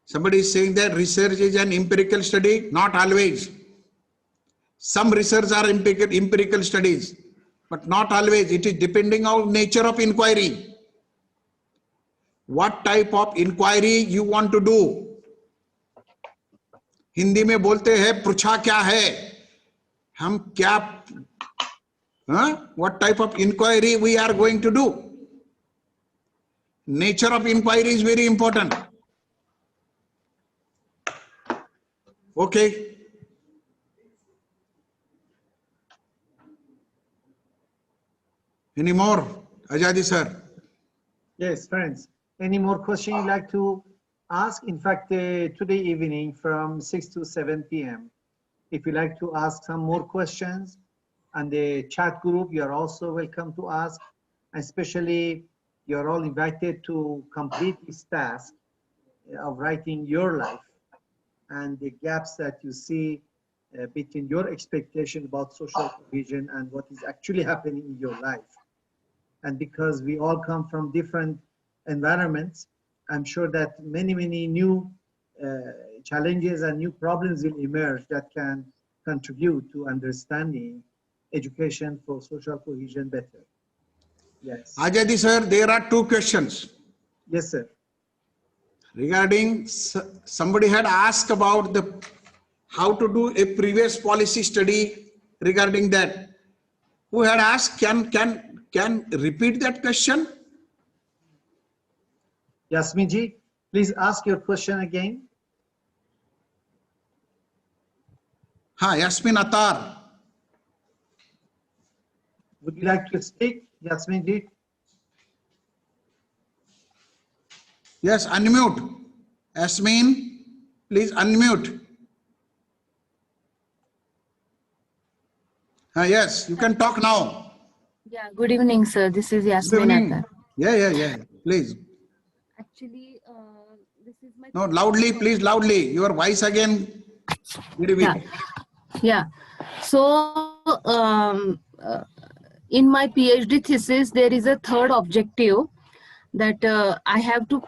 Somebody is saying that research is an empirical study. Not always. Some research are empirical studies, but not always. It is depending on nature of inquiry. What type of inquiry you want to do? Hindi में बोलते हैं पूछा क्या है, हम क्या, what type of inquiry we are going to do? Nature of inquiry is very important. Okay. Any more? Ajadi sir. Yes, friends. Any more questions you'd like to ask? In fact, today evening from 6 to 7 p.m. If you'd like to ask some more questions on the chat group, you're also welcome to ask. Especially, you're all invited to complete this task of writing your life and the gaps that you see between your expectation about social cohesion and what is actually happening in your life. And because we all come from different environments, I'm sure that many new challenges and new problems will emerge that can contribute to understanding education for social cohesion better. Yes. Ajadi sir, there are two questions. Yes, sir. Regarding, somebody had asked about how to do a previous policy study regarding that. Who had asked, can repeat that question? Yasmin ji, please ask your question again. Yasmin Attar. Would you like to speak, Yasmin ji? Yes, unmute. Yasmin. Please unmute. Yes, you can talk now. Yeah, good evening, sir. This is Good Yasmin evening. Atta. Yeah. Please. Actually, this is my No, loudly, please, loudly. Your voice again, very weak. yeah. So, in my PhD thesis, there is a third objective that I have to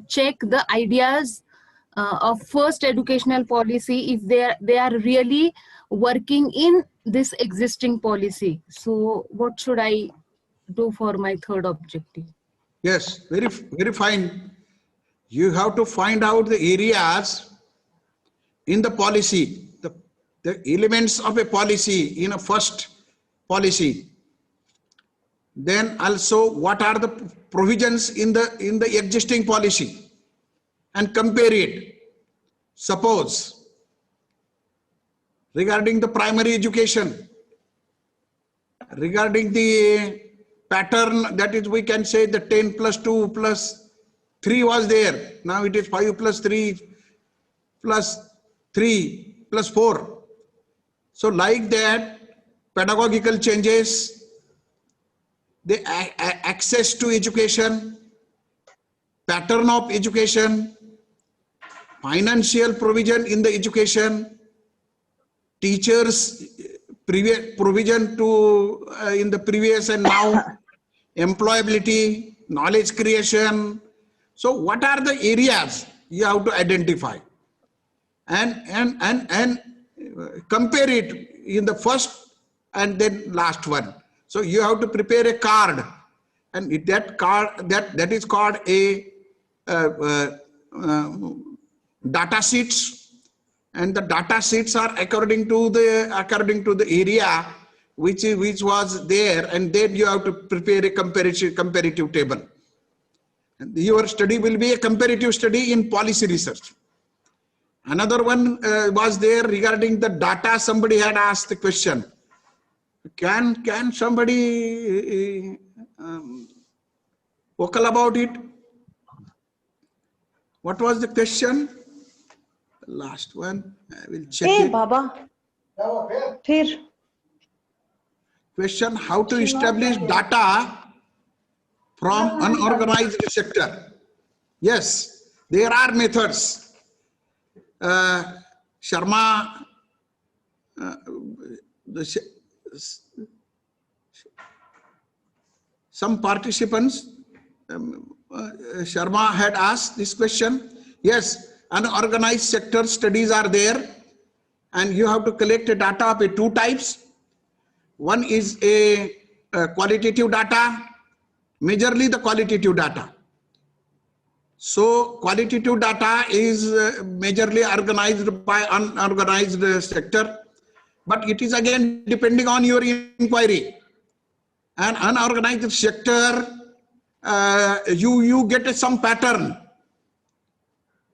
check the ideas of first educational policy if they are really working in this existing policy. So, what should I do for my third objective? Yes, very fine. You have to find out the areas in the policy, the elements of a policy in a first policy. Then also what are the provisions in the existing policy and compare it. Suppose regarding the primary education, regarding the pattern, that is, we can say the 10 plus 2 plus 3 was there. Now it is 5 plus 3 plus 3 plus 4. So like that, pedagogical changes, the access to education, pattern of education, financial provision in the education, teachers provision to in the previous and now, employability, knowledge creation. So what are the areas you have to identify and compare it in the first and then last one. So you have to prepare a card, and that card that is called a data sheets. And the data sheets are according to the area which was there, and then you have to prepare a comparative table. And your study will be a comparative study in policy research. Another one was there regarding the data. Somebody had asked the question. Can somebody vocal about it? What was the question? Last one, I will check it. Baba. Question: how to establish data from unorganized sector? Yes, there are methods. Sharma, some participants, Sharma had asked this question. Yes, unorganized sector studies are there, and you have to collect a data of two types. One is a qualitative data, majorly the qualitative data. So qualitative data is majorly organized by unorganized sector, but it is again depending on your inquiry. An unorganized sector, you get some pattern.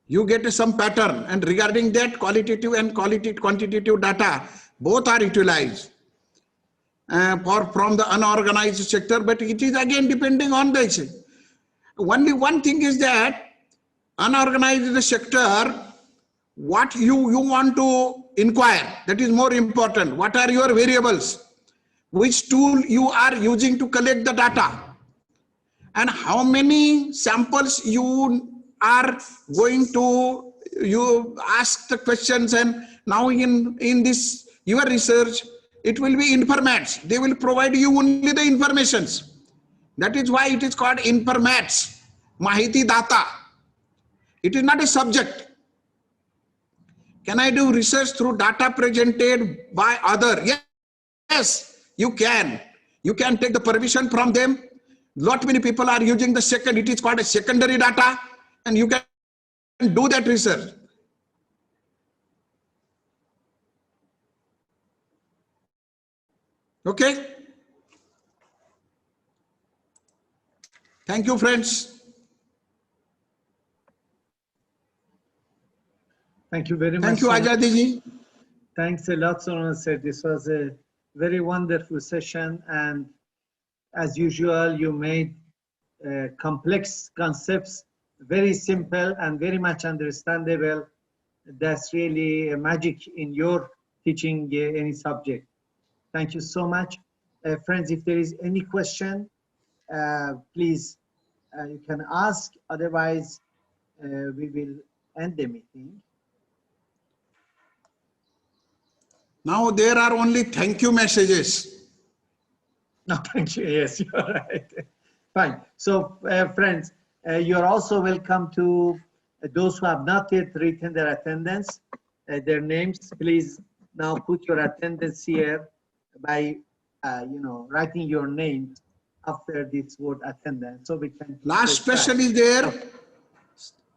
You get some pattern, and regarding that, qualitative and quantitative data both are utilized from the unorganized sector, but it is again depending on the. Only one thing is that unorganized sector, what you want to inquire, that is more important. What are your variables? Which tool you are using to collect the data? And how many samples you are going to, you ask the questions, and now in this your research, it will be informats. They will provide you only the informations. That is why it is called informats, mahiti data. It is not a subject. Can I do research through data presented by other? Yes, you can. You can take the permission from them. Lot many people are using the second, it is called a secondary data, and you can do that research. Okay? Thank you, friends. Thank you very much. Thank you, Ajadi ji. Thanks a lot, Sonawane sir. This was a very wonderful session, and as usual, you made complex concepts very simple and very much understandable. That's really a magic in your teaching any subject. Thank you so much. Friends, if there is any question, please, you can ask. Otherwise, we will end the meeting. Now there are only thank you messages. No, thank you. Yes, you're right. Fine. So, friends, you're also welcome to those who have not yet written their attendance, their names. Please now put your attendance here by, writing your name after this word attendance, so we can. Last question is there.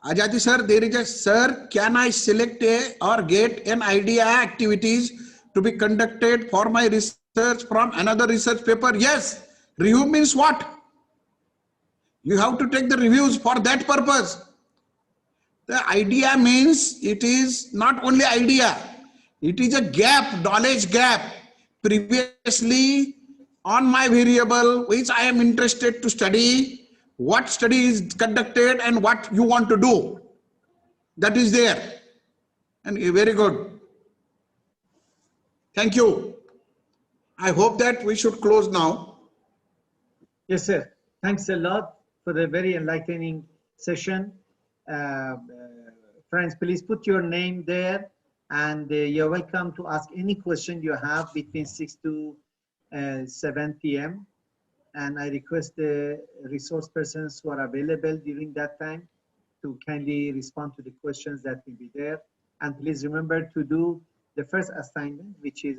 Ajati sir, there is a sir, can I select a or get an idea activities to be conducted for my research from another research paper? Yes. Review means what? You have to take the reviews for that purpose. The idea means it is not only idea, it is a gap, knowledge gap. Previously, on my variable, which I am interested to study, what study is conducted and what you want to do. That is there. And very good. Thank you. I hope that we should close now. Yes, sir. Thanks a lot for the very enlightening session. Friends, please put your name there, and you're welcome to ask any question you have between 6 to 7 p.m. And I request the resource persons who are available during that time to kindly respond to the questions that will be there. And please remember to do the first assignment, which is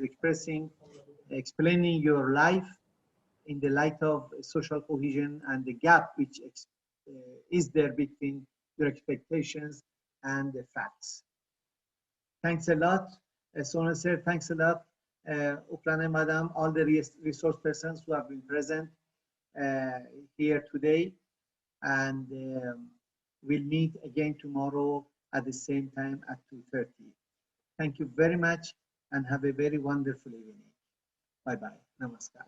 explaining your life in the light of social cohesion and the gap which is there between your expectations and the facts. Thanks a lot. Sona sir, thanks a lot. Uklane madam, all the resource persons who have been present here today. And we'll meet again tomorrow at the same time at 2:30. Thank you very much and have a very wonderful evening. Bye-bye. Namaskar.